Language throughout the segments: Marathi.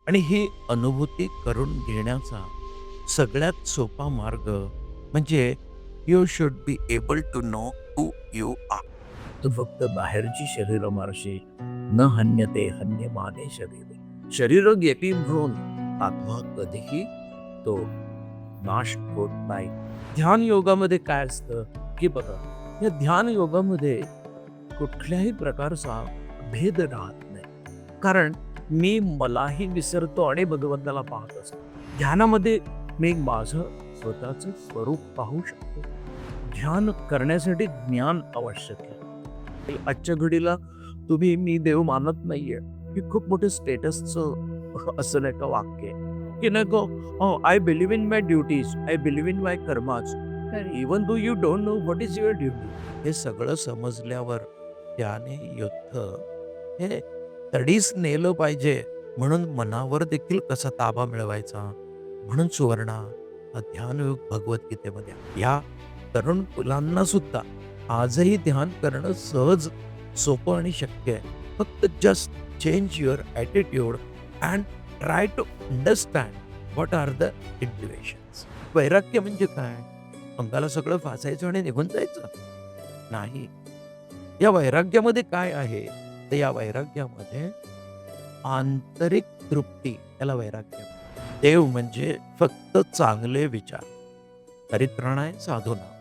आणि ही अनुभूती करून घेण्याचा सगळ्यात सोपा मार्ग म्हणजे you should be able to know who you are. तू फक्त बाहेरची शरीर मारशी न हन्यते हन्यमाने शरीर. शरीर गेली म्हणून आत्मा कधीही तो नाश होत नाही. ध्यान योगामध्ये काय असतं की बघा, या ध्यान योगामध्ये कुठल्याही प्रकारचा भेद राहत नाही. कारण मी मलाही विसरतो आणि भगवंताला पाहत असतो. ध्यानामध्ये मी माझं स्वतःचं स्वरूप पाहू शकतो. ध्यान करण्यासाठी ज्ञान आवश्यक आहे. आजच्या घडीला तुम्ही मी देव मानत नाहीये हे खूप मोठे स्टेटसचं असं नाही का वाक्य आहे की नाही का, I believe in my duties, I believe in my karmas. Even though you don't know what is your duty, हे सगळं समजल्यावर त्याने युद्ध हे तडीस नेलं पाहिजे. म्हणून मनावर देखील कसा ताबा मिळवायचा, म्हणून सुवर्णा हा ध्यानयोग भगवद्गीतेमध्ये आहे. या तरुण मुलांना सुद्धा आजही ध्यान करणं सहज, सोपं आणि शक्य आहे. फक्त just change your attitude and try to understand what are the intuitions. वैराग्य म्हणजे काय? अंगाला सगळं फासायचं आणि निघून जायचं नाही. या वैराग्यामध्ये काय आहे? तर या वैराग्यामध्ये आंतरिक तृप्ती, याला वैराग्य. देव म्हणजे फक्त चांगले विचार. परित्राणाय साधूना.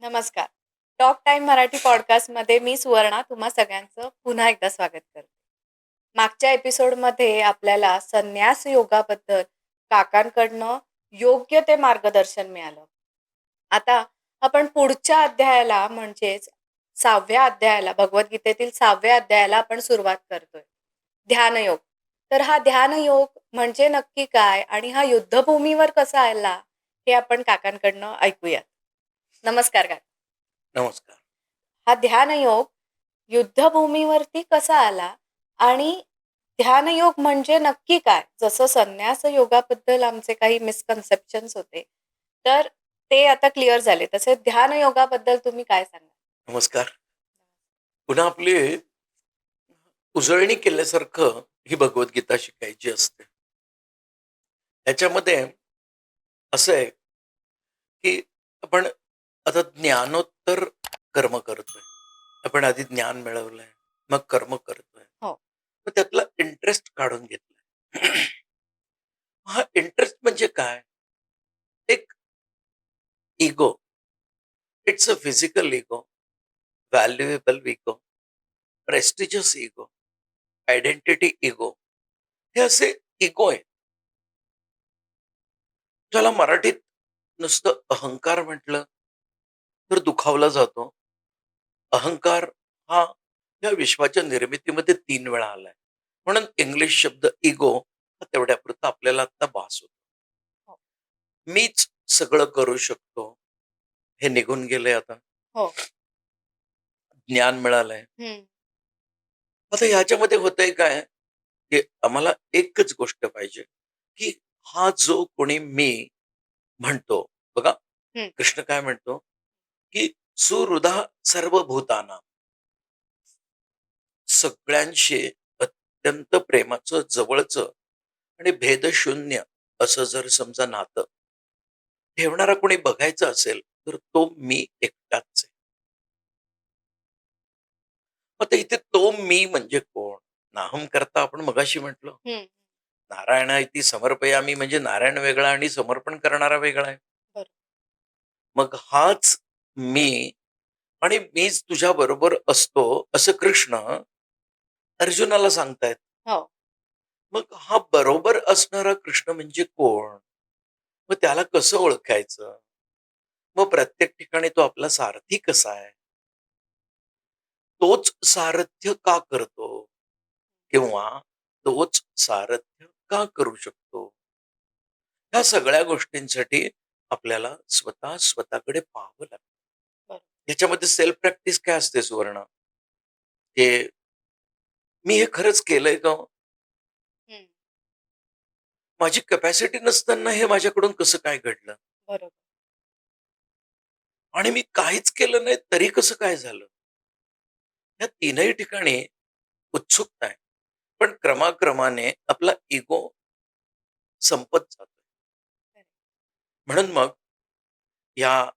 नमस्कार. टॉक टाइम मराठी पॉडकास्टमध्ये मी सुवर्णा तुम्हा सगळ्यांचं पुन्हा एकदा स्वागत करते. मागच्या एपिसोडमध्ये आपल्याला संन्यास योगाबद्दल काकांकडनं योग्य ते मार्गदर्शन मिळालं. आता आपण पुढच्या अध्यायाला म्हणजेच 6व्या अध्यायाला, भगवद्गीतेतील 6व्या अध्यायाला आपण सुरुवात करतोय. ध्यानयोग. तर हा ध्यानयोग म्हणजे नक्की काय आणि हा युद्धभूमीवर कसा आला हे आपण काकांकडनं ऐकूयात. नमस्कार काका. नमस्कार. हा ध्यानयोग युद्धभूमीवरती कसा आला आणि ध्यानयोग म्हणजे नक्की काय? जसं संन्यास योगाबद्दल आमचे काही मिसकन्सेप्शन्स होते, तर ते आता क्लिअर झाले. तसे ध्यान योगाबद्दल तुम्ही काय सांगाल? नमस्कार. पुन्हा आपली उजळणी केल्यासारखं ही भगवद्गीता शिकायची असते. ह्याच्यामध्ये असं आहे की आपण आता ज्ञानोत्तर कर्म करतोय. आपण आधी ज्ञान मिळवलंय, मग कर्म करतोय. हो. मग त्यातला इंटरेस्ट काढून घेतलाय. हा इंटरेस्ट म्हणजे काय? एक ego. It's a physical ego, valuable ego, prestigious ego, identity ego. हे असे इगो आहे. ज्याला मराठीत नुसतं अहंकार म्हटलं तर दुखावला जातो. अहंकार हा या विश्वाच्या निर्मितीमध्ये 3 वेळा आलाय. म्हणून इंग्लिश शब्द इगो हा तेवढ्यापुरता आपल्याला आता भास होतो. हो. मीच सगळं करू शकतो. हे निघून गेलंय आता. हो. ज्ञान मिळालंय. हं. आता ह्याच्यामध्ये होतंय काय, की आम्हाला एकच गोष्ट पाहिजे, की हा जो कोणी मी म्हणतो, बघा हं. कृष्ण काय म्हणतो, की सुहृदा सर्वभूतानां. सगळ्यांशी अत्यंत प्रेमाचं, जवळचं आणि भेदशून्य असं जर समजा नातं ठेवणारा कोणी बघायचा असेल, तर तो मी एकटाच आहे. आता इथे तो मी म्हणजे कोण? नाहम करता आपण मगाशी म्हटलं. हं. नारायण इति समर्पयामी म्हणजे नारायण वेगळा आणि समर्पण करणारा वेगळा आहे. बरं. मग हाच मी आणि मीच तुझ्या बरोबर असतो असं कृष्ण अर्जुनाला सांगतायत. हो. मग हा बरोबर असणारा कृष्ण म्हणजे कोण? मग त्याला कसं ओळखायचं? मग प्रत्येक ठिकाणी तो आपला सारथी कसा आहे? तोच सारथ्य का करतो? किंवा तोच सारथ्य का करू शकतो? ह्या सगळ्या गोष्टींसाठी आपल्याला स्वतःकडे पाहावं लागतं. बरं. ह्याच्यामध्ये सेल्फ प्रॅक्टिस काय असते सुवर्ण? की मी हे खरंच केलंय का हो? हं. माझी कॅपॅसिटी नसताना हे माझ्याकडून कसं काय घडलं? बरोबर. आणि मी काहीच केलं नाही तरी कसं काय झालं? या तीनही ठिकाणी उत्सुकता आहे. पण क्रमाक्रमाने आपला इगो संपत जातो. खरं. म्हणून मग या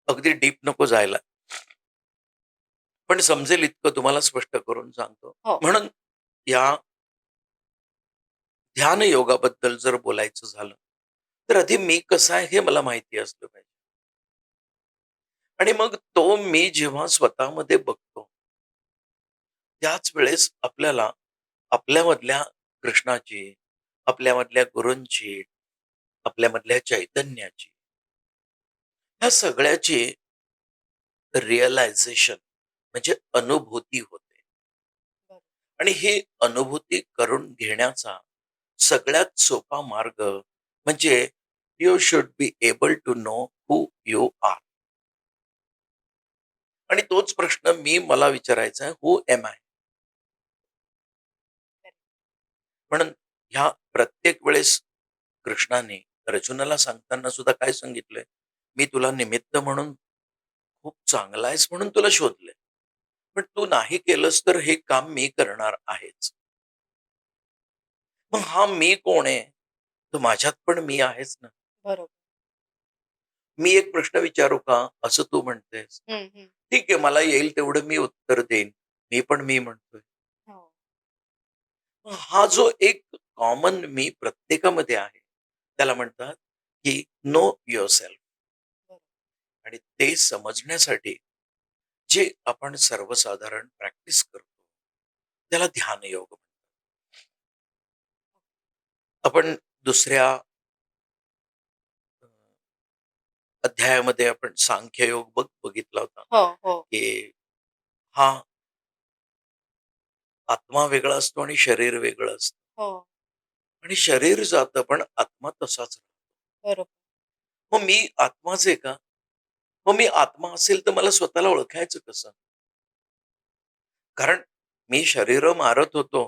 अगदी डीप नको जायला. पण समजेल इतकं तुम्हाला स्पष्ट करून सांगतो. हो. म्हणून या ध्यान योगाबद्दल जर बोलायचं झालं, तर आधी मी कसा आहे हे मला माहिती असलं पाहिजे. आणि मग तो मी जेव्हा स्वतःमध्ये बघतो, त्याच वेळेस आपल्याला आपल्यामधल्या कृष्णाची, आपल्यामधल्या गुरूंची, आपल्यामधल्या चैतन्याची, ह्या सगळ्याची रिअलायझेशन म्हणजे अनुभूती होते. बरोबर. आणि ही अनुभूती करून घेण्याचा सगळ्यात सोपा मार्ग म्हणजे you should be able to know who you are. आणि तोच प्रश्न मला विचारायचा आहे, हू एम आय? खरं. म्हणून ह्या प्रत्येक वेळेस कृष्णाने अर्जुनाला सांगताना सुद्धा काय सांगितलंय, मी तुला निमित्त म्हणून खूप चांगला आहेस म्हणून तुला शोधलंय. पण तू नाही केलंस तर हे काम मी करणार आहेच. मग हा मी कोण आहे? तर माझ्यात पण मी आहेच ना. बरोबर. मी एक प्रश्न विचारू का? असं तू म्हणतेस. हं, हं. ठीक आहे, मला येईल तेवढं मी उत्तर देईन. मी पण मी म्हणतोय. हो. मग हा जो एक कॉमन मी प्रत्येकामध्ये आहे, त्याला म्हणतात की नो युअरसेल्फ. बरोबर. आणि ते समजण्यासाठी जे आपण सर्वसाधारण प्रॅक्टिस करतो, त्याला ध्यान योग म्हणतात. आपण दुसऱ्या अ, अध्यायामध्ये आपण सांख्ययोग बघितला होता, हो, हो. की हा आत्मा वेगळा असतो आणि शरीर वेगळं असतं. हो. आणि शरीर जातं पण आत्मा तसाच राहतो. बरोबर. मग मी आत्माच आहे का? मग मी आत्मा असेल तर मला स्वतःला ओळखायचं कसं? कारण मी शरीर मारत होतो,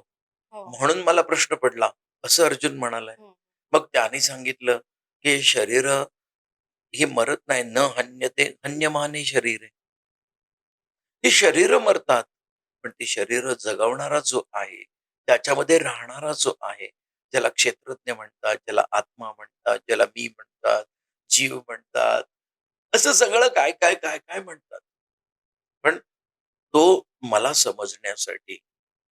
हो. म्हणून मला प्रश्न पडला, असं अर्जुन म्हणालाय. हं. मग त्याने सांगितलं, की शरीर ही मरत नाही, न हन्यते हन्यमाने शरीर. ही शरीरं मरतात, पण ती शरीरं जगवणारा जो आहे, त्याच्यामध्ये राहणारा जो आहे, ज्याला क्षेत्रज्ञ म्हणतात, ज्याला आत्मा म्हणतात, ज्याला मी म्हणतात, जीव म्हणतात, असं सगळं काय, काय, काय, काय म्हणतात. पण तो मला समजण्यासाठी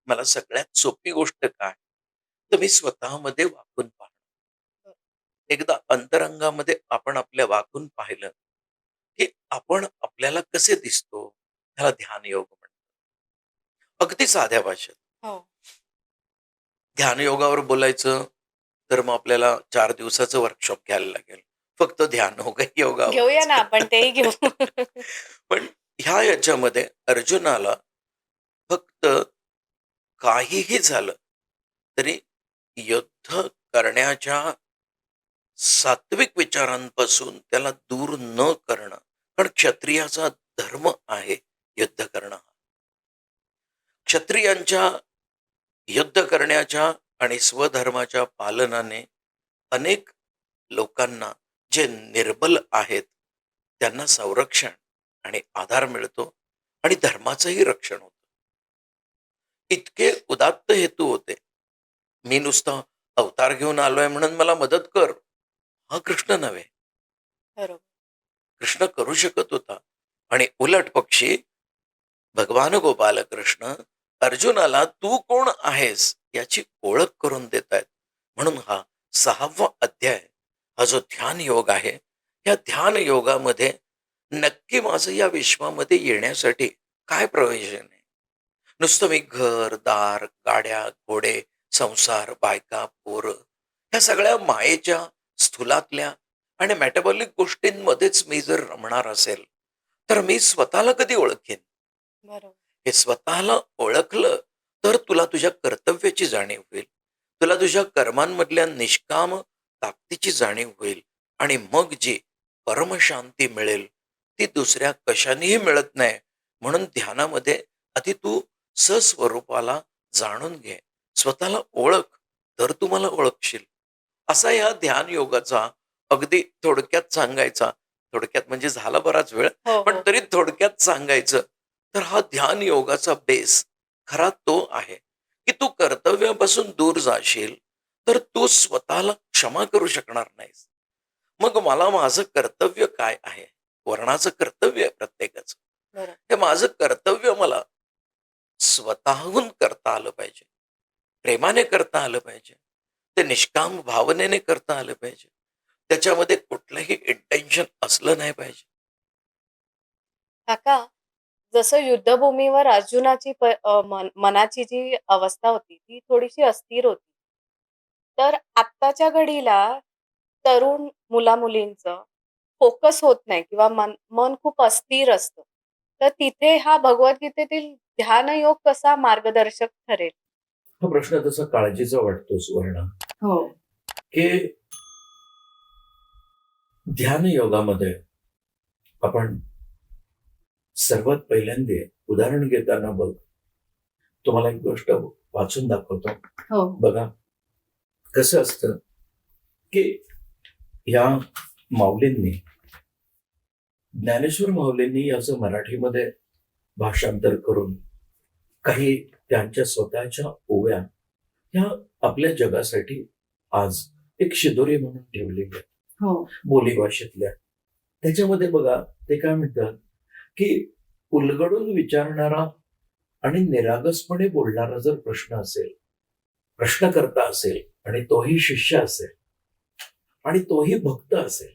मला सगळ्यात सोपी गोष्ट काय? तर मी स्वतःमध्ये वाकून पाहणं. बरं. एकदा अंतरंगामध्ये आपण आपल्या वाकून पाहिलं, की आपण आपल्याला कसे दिसतो, त्याला ध्यान योग म्हणतात. अगदी साध्या भाषेत. हो. ध्यान योगावर बोलायचं, तर मग आपल्याला 4 दिवसाचं वर्कशॉप घ्यायला लागेल. फक्त ध्यान घेऊया योगावरच. ना आपण तेही घेऊ. पण ह्या याच्यामध्ये अर्जुनाला फक्त काहीही झालं, तरी युद्ध करण्याच्या सात्विक विचारांपासून त्याला दूर न करणं. कारण क्षत्रियाचा धर्म आहे युद्ध करणं. क्षत्रियांच्या युद्ध करण्याच्या आणि स्वधर्माच्या पालनाने अनेक लोकांना जे निर्बल आहेत, त्यांना संरक्षण आणि आधार मिळतो आणि धर्माचंही रक्षण होतं. इतके उदात्त हेतू होते. मी नुसता अवतार घेऊन आलोय म्हणून मला मदत कर. हा कृष्ण नव्हे. बरोबर. कृष्ण करू शकत होता. आणि उलट पक्षी भगवान गोपालकृष्ण अर्जुनाला तू कोण आहेस याची ओळख करून देत आहेत. म्हणून हा 6वा अध्याय, हा जो ध्यान योग आहे, या ध्यान योगामध्ये नक्की माझं या विश्वामध्ये येण्यासाठी काय प्रयोजन आहे? नुसतं मी घर, दार, गाड्या, घोडे, संसार, बायका, पोरं, ह्या सगळ्या मायेच्या स्थूलातल्या आणि मेटाबॉलिक गोष्टींमध्येच मी जर रमणार असेल, तर मी स्वतःला कधी ओळखेन? बरोबर. हे स्वतःला ओळखलं तर तुला तुझ्या कर्तव्याची जाणीव होईल. तुला तुझ्या कर्मांमधल्या निष्काम ताकदीची जाणीव होईल. आणि मग जी परमशांती मिळेल, ती दुसऱ्या कशानेही मिळत नाही. म्हणून ध्यानामध्ये आधी तू सस्वरूपाला जाणून घे. स्वतःला ओळख, तर तू मला ओळखशील. असा ह्या ध्यान योगाचा अगदी थोडक्यात सांगायचा, थोडक्यात म्हणजे झाला बराच वेळ, हो, पण हो. तरी थोडक्यात सांगायचं, तर हा ध्यान योगाचा बेस खरा तो आहे, की तू कर्तव्यापासून दूर जाशील, तर तू स्वतःला क्षमा करू शकणार नाहीस. मग मला माझं कर्तव्य काय आहे? वर्णाचं कर्तव्य आहे प्रत्येकाचं. बरोबर. हे माझं कर्तव्य मला स्वतःहून करता आलं पाहिजे. प्रेमाने करता आलं पाहिजे. ते निष्काम भावनेने करता आलं पाहिजे. त्याच्यामध्ये कुठलंही इंटेन्शन असलं नाही पाहिजे. काका, जसं युद्धभूमीवर अर्जुनाची मनाची जी अवस्था होती, ती थोडीशी अस्थिर होती. तर आत्ताच्या घडीला तरुण मुला-मुलींचं फोकस होत नाही किंवा मन मन खूप अस्थिर असतं. तर तिथे हा भगवद्गीतेतील ध्यानयोग कसा मार्गदर्शक ठरेल? हा प्रश्न तसा काळजीचा वाटतो सुवर्णा, हो. की ध्यान योगामध्ये आपण सर्वात पहिल्यांदा उदाहरण घेताना बघ, तुम्हाला एक गोष्ट वाचून दाखवतो. हो. बघा, कसं असतं, की या माऊलींनी, ज्ञानेश्वर माऊलींनी याचं मराठीमध्ये भाषांतर करून काही त्यांच्या स्वतःच्या ओव्या ह्या आपल्या जगासाठी आज एक शिदोरी म्हणून ठेवलेली आहे, हो. बोलीभाषेतल्या. त्याच्यामध्ये बघा, ते काय म्हणतात, की उलगडून विचारणारा आणि निरागसपणे बोलणारा जर प्रश्न असेल, प्रश्नकर्ता असेल आणि तोही शिष्य असेल आणि तोही भक्त असेल,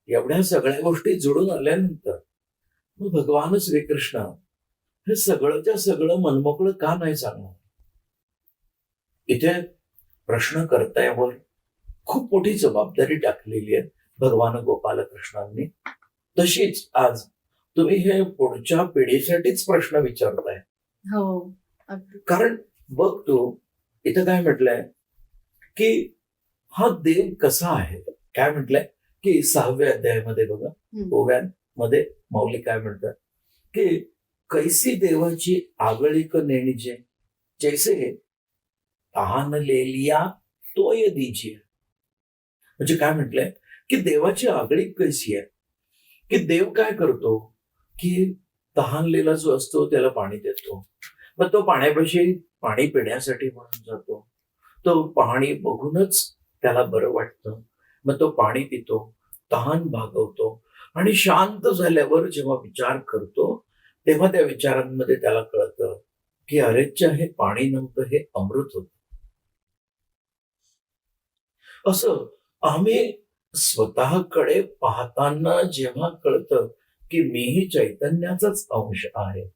एवढ्या सगळ्या गोष्टी जुळून आल्यानंतर मग भगवान श्रीकृष्ण हे सगळंच्या सगळं मनमोकळं का नाही सांगणार? इथे प्रश्नकर्त्यावर खूप मोठी जबाबदारी टाकलेली आहे भगवान गोपालकृष्णांनी. तशीच आज तुम्ही हे पुढच्या पिढीसाठीच प्रश्न विचारताय. हो. अगदी. कारण बघ तू, इथं काय म्हटलंय, की हा देव कसा आहे? काय म्हटलंय, की 6व्या अध्यायामध्ये बघा, ओव्यांमध्ये माऊली काय म्हणतात, की कैसी देवाची आगळीक नेणीजे, जैसे तहान लेलिया तोय दीजिए. म्हणजे काय म्हटलंय, की देवाची आगळीक कशी आहे, की देव काय करतो, की तहानलेला जो असतो त्याला पाणी देतो. मग तो पाण्यापाशी पाणी पिण्यासाठी म्हणून जातो. तो पाणी बघूनच त्याला बरं वाटतं. मग तो पाणी पितो, तहान भागवतो आणि शांत झाल्यावर जेव्हा विचार करतो, तेव्हा त्या विचारांमध्ये त्याला कळतं, की अरेच्चा, हे पाणी नव्हतं, हे अमृत होतं. असं आम्ही स्वतःकडे पाहताना जेव्हा कळतं, की मीही चैतन्याचाच अंश आहे.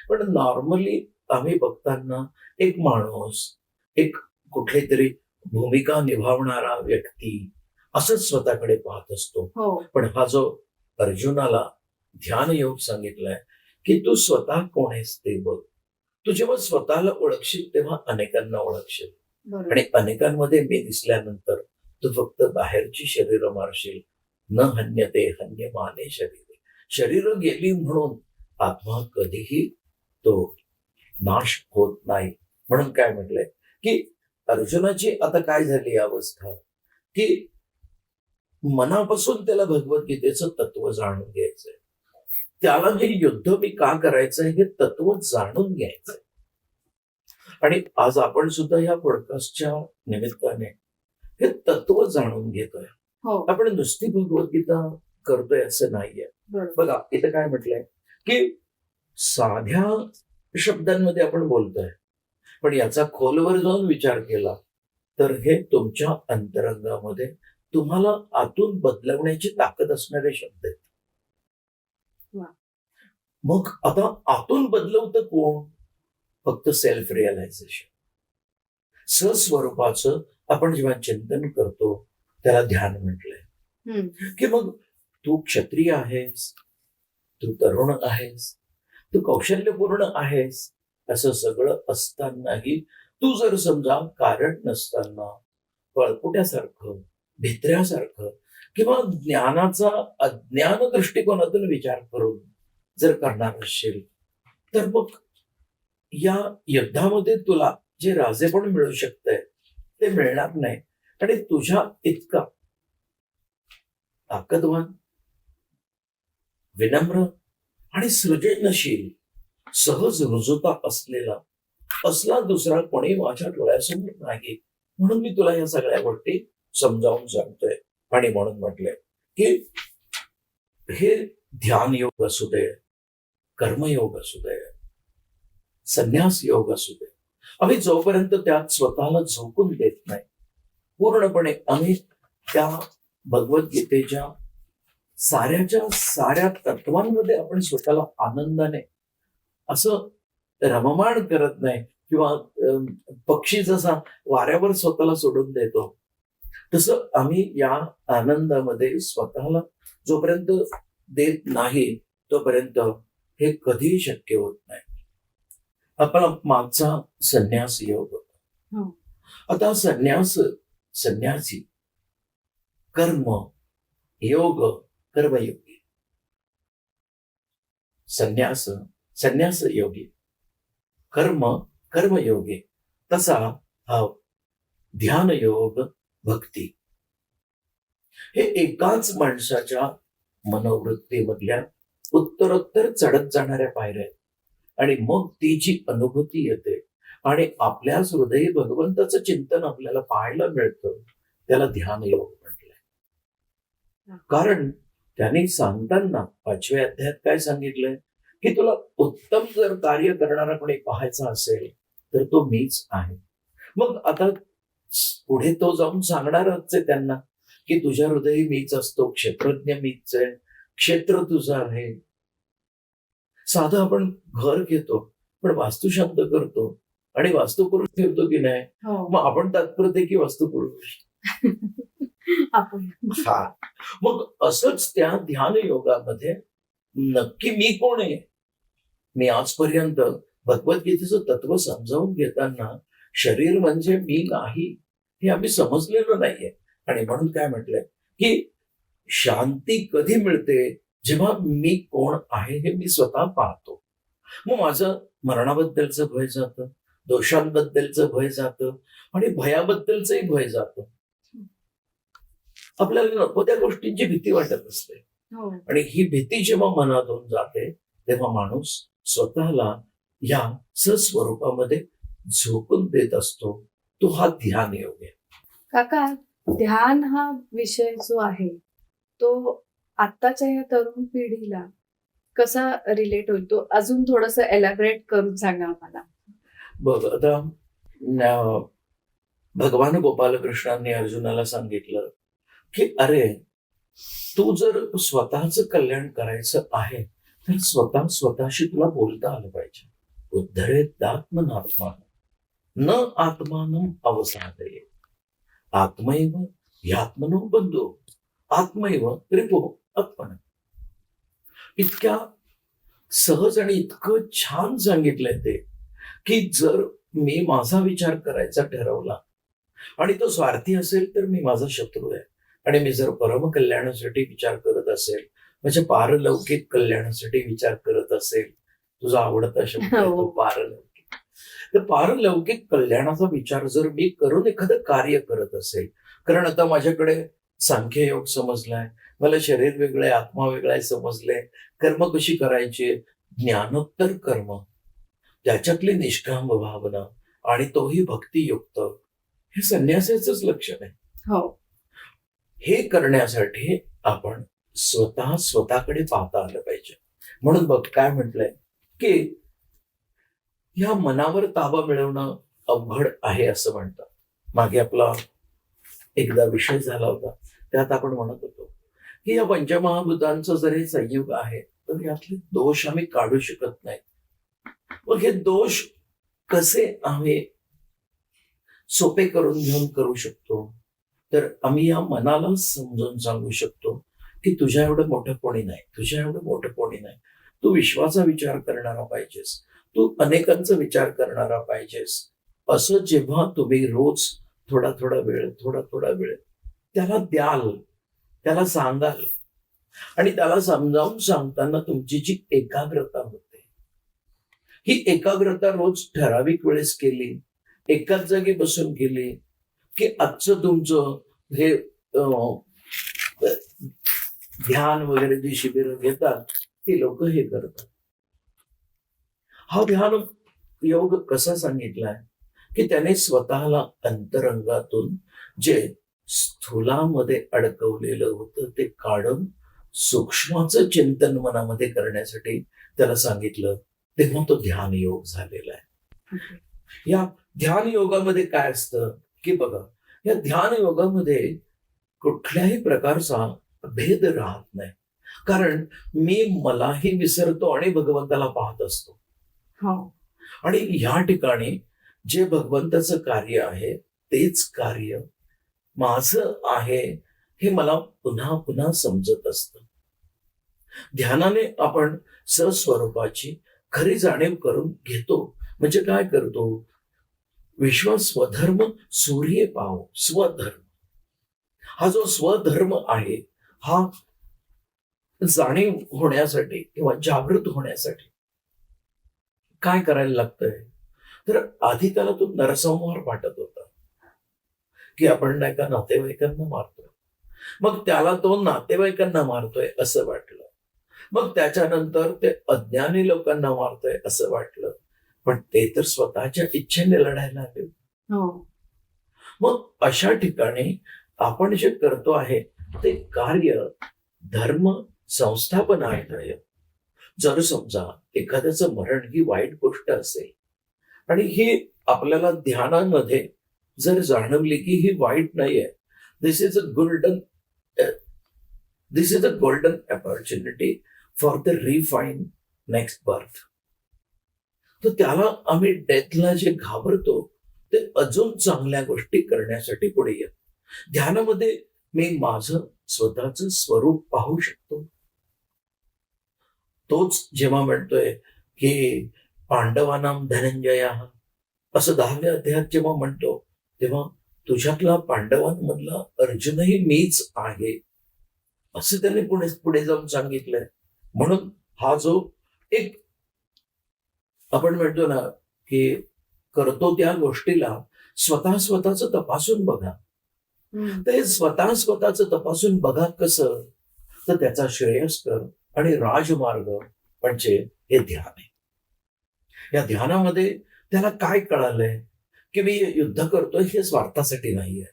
पण नॉर्मली आम्ही बघताना एक माणूस, एक कुठली तरी भूमिका निभावणारा व्यक्ती असंच स्वतःकडे पाहत असतो. हो. पण हा जो अर्जुनाला ध्यान योग सांगितलाय, की तू स्वतः कोण आहेस ते बघ. तू जेव्हा स्वतःला ओळखशील तेव्हा अनेकांना ओळखशील. बरोबर. आणि अनेकांमध्ये मी दिसल्यानंतर तू फक्त बाहेरची शरीर मारशील. न हन्यते हन्यमाने शरीर. शरीर गेली म्हणून आत्मा कधीही तो नाश होत नाही. म्हणून काय म्हटलंय, की अर्जुनाची आता काय झाली अवस्था, की मनापासून त्याला भगवद्गीतेचं तत्व जाणून घ्यायचंय. त्याला हे युद्ध मी का करायचंय हे तत्व जाणून घ्यायचंय. आणि आज आपण सुद्धा या पॉडकास्टच्या निमित्ताने हे तत्व जाणून घेतोय. हो. आपण नुसती भगवद्गीता करतोय असं नाहीये. बघा, इथं काय म्हटलंय, की साध्या शब्दांमध्ये आपण बोलतोय, पण याचा खोलवर जाऊन विचार केला तर हे तुमच्या अंतरंगामध्ये तुम्हाला आतून बदलवण्याची ताकद असणारे शब्द आहेत. वा. मग आता आतून बदलवतं कोण? फक्त सेल्फ रिअलायझेशन. सस्वरूपाचं आपण जेव्हा चिंतन करतो त्याला ध्यान म्हटलंय. की मग तू क्षत्रिय आहेस, तू तरुण आहेस, तू कौशल्यपूर्ण आहेस, असं सगळं असतानाही तू जर समजा कारण नसताना पळपुट्यासारखं, भित्र्यासारखं किंवा ज्ञानाचा अज्ञान दृष्टिकोनातून विचार करून जर करणार असशील, तर मग या युद्धामध्ये तुला जे राजेपण मिळू शकतंय ते मिळणार नाही. आणि तुझ्या इतका ताकदवान, विनम्र आणि सृजनशील, सहज रुजता असलेला असला दुसरा कोणी माझ्या डोळ्यासमोर नाही. म्हणून मी तुला या सगळ्या गोष्टी समजावून सांगतोय. आणि म्हणून म्हटलंय की हे ध्यान योग असू दे, कर्मयोग असू दे, संन्यास योग असू दे, आम्ही जोपर्यंत त्यात स्वतःला झोकून देत नाही, पूर्णपणे आम्ही त्या भगवद्गीतेच्या साऱ्याच्या साऱ्या तत्वांमध्ये आपण स्वतःला आनंदाने असं रममाण करत नाही, किंवा पक्षी जसा वाऱ्यावर स्वतःला सोडून देतो, तसं आम्ही या आनंदामध्ये स्वतःला जोपर्यंत देत नाही तोपर्यंत हे कधीही शक्य होत नाही. आपला मागचा संन्यास योग होता. आता संन्यासी कर्म योग, कर्मयोगी, संन्यास योगी, कर्मयोगी, तसा हा ध्यान योग, भक्ती, हे एकाच माणसाच्या मनोवृत्तीमधल्या उत्तरोत्तर चढत जाणाऱ्या पायऱ्या आहेत. आणि मग ती जी अनुभूती येते आणि आपल्याच हृदयी भगवंताचं चिंतन आपल्याला पाहायला मिळतं, त्याला ध्यान योग म्हटलंय. कारण त्यांनी सांगताना 5व्या अध्यायात काय सांगितलंय की तुला उत्तम जर कार्य करणारा कोणी पाहायचा असेल तर तो मीच आहे. मग आता पुढे तो जाऊन सांगणारच आहे त्यांना की तुझ्या हृदयी मीच असतो, क्षेत्रज्ञ मीच आहे, क्षेत्र तुझं आहे. साधं आपण घर घेतो पण वास्तुशांत करतो आणि वास्तुपुरुष ठेवतो की नाही, मग आपण तात्पुरते की वास्तुपुरुष आपण हा. मग असंच त्या ध्यान योगामध्ये नक्की मी कोण आहे, मी आजपर्यंत भगवद्गीतेचं तत्व समजावून घेताना शरीर म्हणजे मी नाही हे आम्ही समजलेलं नाहीये. आणि म्हणून काय म्हटलंय की शांती कधी मिळते, जेव्हा मी कोण आहे हे मी स्वतः पाहतो. मग माझं मरणाबद्दलचं भय जातं, दोषांबद्दलचं भय जातं आणि भयाबद्दलचंही भय जातं. आपल्याला नको त्या गोष्टींची भीती वाटत असते. आणि ही भीती जेव्हा मनातून जाते तेव्हा माणूस स्वतःला या सस्वरूपामध्ये झोकून देत असतो. तो हा ध्यान योग आहे. काका, ध्यान हा विषय जो आहे तो आत्ताच्या या तरुण पिढीला कसा रिलेट होईल, तो अजून थोडस एलॅबरेट करून सांगा आम्हाला. बघ, आता भगवान गोपालकृष्णांनी अर्जुनाला सांगितलं की अरे, तू जर स्वतःच कल्याण करायचं आहे तर स्वतःशी तुला बोलता आलं पाहिजे. उद्धरेदात्मनात्मान न आत्मानं अवसादये, आत्मैव ह्यात्मनो बंधो, आत्मैव रिपो आत्मन. इतक्या सहज आणि इतकं छान सांगितलंय ते की जर मी माझा विचार करायचा ठरवला आणि तो स्वार्थी असेल तर मी माझा शत्रू आहे. आणि मी जर परमकल्याणासाठी विचार करत असेल, म्हणजे पारलौकिक कल्याणासाठी विचार करत असेल, तुझा आवडता शब्द आहे तो पारलौकिक, तर पारलौकिक कल्याणाचा विचार जर मी करून एखादं कार्य करत असेल, कारण आता माझ्याकडे सांख्ययोग समजलाय, मला शरीर वेगळं आहे, आत्मा वेगळा आहे समजलंय, कर्म कशी करायची, ज्ञानोत्तर कर्म, त्याच्यातली निष्काम भावना आणि तोही भक्तियुक्त, हे संन्यासाचंच लक्षण आहे. हो, हे करण्यासाठी आपण स्वतःकडे पाहता आलं पाहिजे. म्हणून बघ काय म्हटलंय की या मनावर ताबा मिळवणं अवघड आहे असं म्हणतात. मागे आपला एकदा विषय झाला होता, त्यात आपण म्हणत होतो की या पंचमहाभूतांचं जर हे संयोग आहे तर यातले दोष आम्ही काढू शकत नाही. मग हे दोष कसे आम्ही सोपे करून घेऊन करू शकतो, तर आम्ही या मनाला समजून सांगू शकतो की तुझ्या एवढं मोठं कोणी नाही, तुझ्या एवढं मोठं कोणी नाही, तू विश्वाचा विचार करणारा पाहिजेस, तू अनेकांचा विचार करणारा पाहिजेस. असं जेव्हा तुम्ही रोज थोडा थोडा वेळ त्याला द्याल, त्याला सांगाल आणि त्याला समजावून सांगताना तुमची जी एकाग्रता होते, ही एकाग्रता रोज ठराविक वेळेस केली, एकाच जागी बसून केली की आजचं तुमचं हे ध्यान वगैरे जी शिबिरं घेतात ती लोक हे करतात. हा ध्यान योग कसा सांगितलाय की त्याने स्वतःला अंतरंगातून जे स्थूलामध्ये अडकवलेलं होतं ते काढून सूक्ष्माचं चिंतन मनामध्ये करण्यासाठी त्याला सांगितलं, तेव्हा तो ध्यान योग झालेला आहे. या ध्यान योगामध्ये काय असतं की बघा, या ध्यान योगामध्ये कुठल्याही प्रकारचा भेद राहत नाही, कारण मी मलाही विसरतो आणि भगवंताला पाहत असतो. हो. आणि या ठिकाणी जे भगवंताचं कार्य आहे तेच कार्य माझं आहे हे मला पुन्हा पुन्हा समजत असतं. ध्यानाने आपण सस्वरूपाची खरी जाणीव करून घेतो. म्हणजे काय करतो, विश्व स्वधर्म सूर्य पाव स्वधर्म, हा जो स्वधर्म आहे हा जाणीव होण्यासाठी किंवा जागृत होण्यासाठी काय करायला लागतंय, तर आधी त्याला तो नरसंहार वाटत होता की आपण नाही का नातेवाईकांना मारतोय, मग त्याला तो नातेवाईकांना मारतोय असं वाटलं, मग त्याच्यानंतर ते अज्ञानी लोकांना मारतोय असं वाटलं, पण ते तर स्वतःच्या इच्छेने लढायला लागले. हो. मग अशा ठिकाणी आपण जे करतो आहे ते कार्य धर्म संस्थापनार्थ. जर समजा एखाद्याचं मरण ही वाईट गोष्ट असेल आणि ही आपल्याला ध्यानामध्ये जर जाणवली की ही वाईट नाहीये, this is a golden opportunity for the refine next birth, तर त्याला आम्ही डेथला जे घाबरतो ते अजून चांगल्या गोष्टी करण्यासाठी पुढे येतो. ध्यानामध्ये मी माझं स्वतःचं स्वरूप पाहू शकतो. तोच जेव्हा म्हणतोय की पांडवानाम धनंजया असं 10व्या अध्यायात जेव्हा म्हणतो, तेव्हा तुझ्यातला पांडवांमधला अर्जुनही मीच आहे असं त्याने पुढे जाऊन सांगितलंय. म्हणून हा जो एक आपण म्हणतो ना की करतो त्या गोष्टीला स्वतःच तपासून बघा, ते स्वतःच तपासून बघा कसं, तर त्याचा श्रेयस्कर आणि राजमार्ग म्हणजे हे ध्यान आहे. या ध्यानामध्ये त्याला काय कळालंय की मी युद्ध करतोय हे स्वार्थासाठी नाहीये,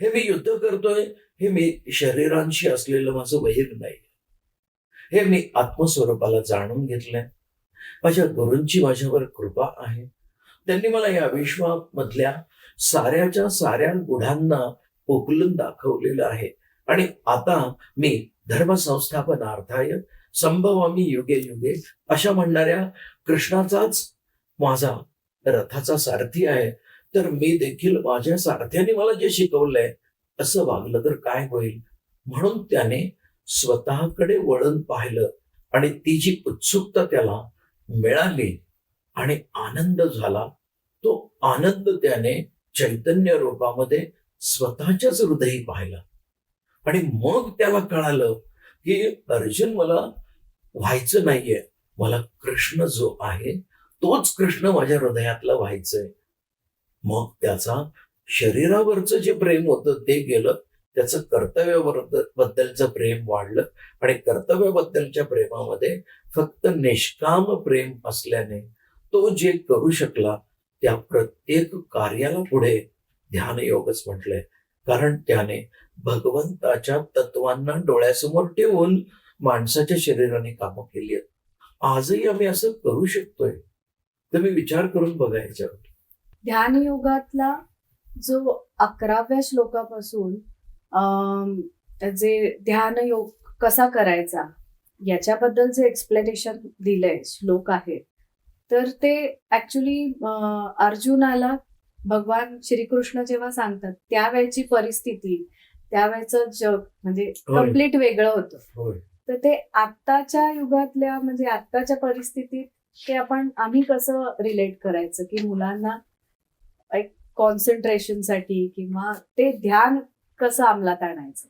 हे मी युद्ध करतोय हे मी शरीरांशी असलेलं माझं वैर नाही, हे मी आत्मस्वरूपाला जाणून घेतलंय. माझ्या गुरूंची माझ्यावर कृपा आहे, त्यांनी मला या विश्वामधल्या साऱ्याच्या साऱ्या गुढांना उकलून दाखवलेलं आहे आणि आता मी धर्मसंस्थापनार्थाय संभवामी युगे युगे अशा म्हणणाऱ्या कृष्णाचाच माझा रथाचा सारथी आहे. तर मी देखील माझ्या सारथ्याने मला जे शिकवलंय असं वागलं तर काय होईल, म्हणून त्याने स्वतःकडे वळून पाहिलं आणि ती जी उत्सुकता त्याला मिळाली आणि आनंद झाला, तो आनंद त्याने चैतन्य रूपामध्ये स्वतःच्याच हृदयी पाहिला. आणि मग त्याला कळालं की अर्जुन मला व्हायचं नाहीये, मला कृष्ण जो आहे तोच कृष्ण माझ्या हृदयातला व्हायचंय. मग त्याचा शरीरावरचं जे प्रेम होतं ते गेलं, त्याचं कर्तव्याबद्दलचं प्रेम वाढलं आणि कर्तव्याबद्दलच्या प्रेमामध्ये फक्त निष्काम प्रेम असल्याने तो जे करू शकला त्या प्रत्येक कार्याला पुढे ध्यानयोगच म्हटलंय, कारण त्याने भगवंताच्या तत्वांना डोळ्यासमोर ठेवून माणसाच्या शरीराने कामं केली आहेत. आजही आम्ही असं करू शकतोय, तर मी विचार करून बघा याच्यावर. ध्यान योगातला जो 11व्या श्लोकापासून जे ध्यान योग कसा करायचा याच्याबद्दल जे एक्सप्लेनेशन दिलंय श्लोक आहे, तर ते ऍक्च्युली अर्जुनाला भगवान श्रीकृष्ण जेव्हा सांगतात त्यावेळची परिस्थिती, त्यावेळचं जग म्हणजे कम्प्लीट वेगळं होतं. होय. तर ते आत्ताच्या युगातल्या म्हणजे आत्ताच्या परिस्थितीत ते आम्ही कसं रिलेट करायचं की मुलांना एक कॉन्सन्ट्रेशनसाठी किंवा ते ध्यान कसं अंमलात आणायचं.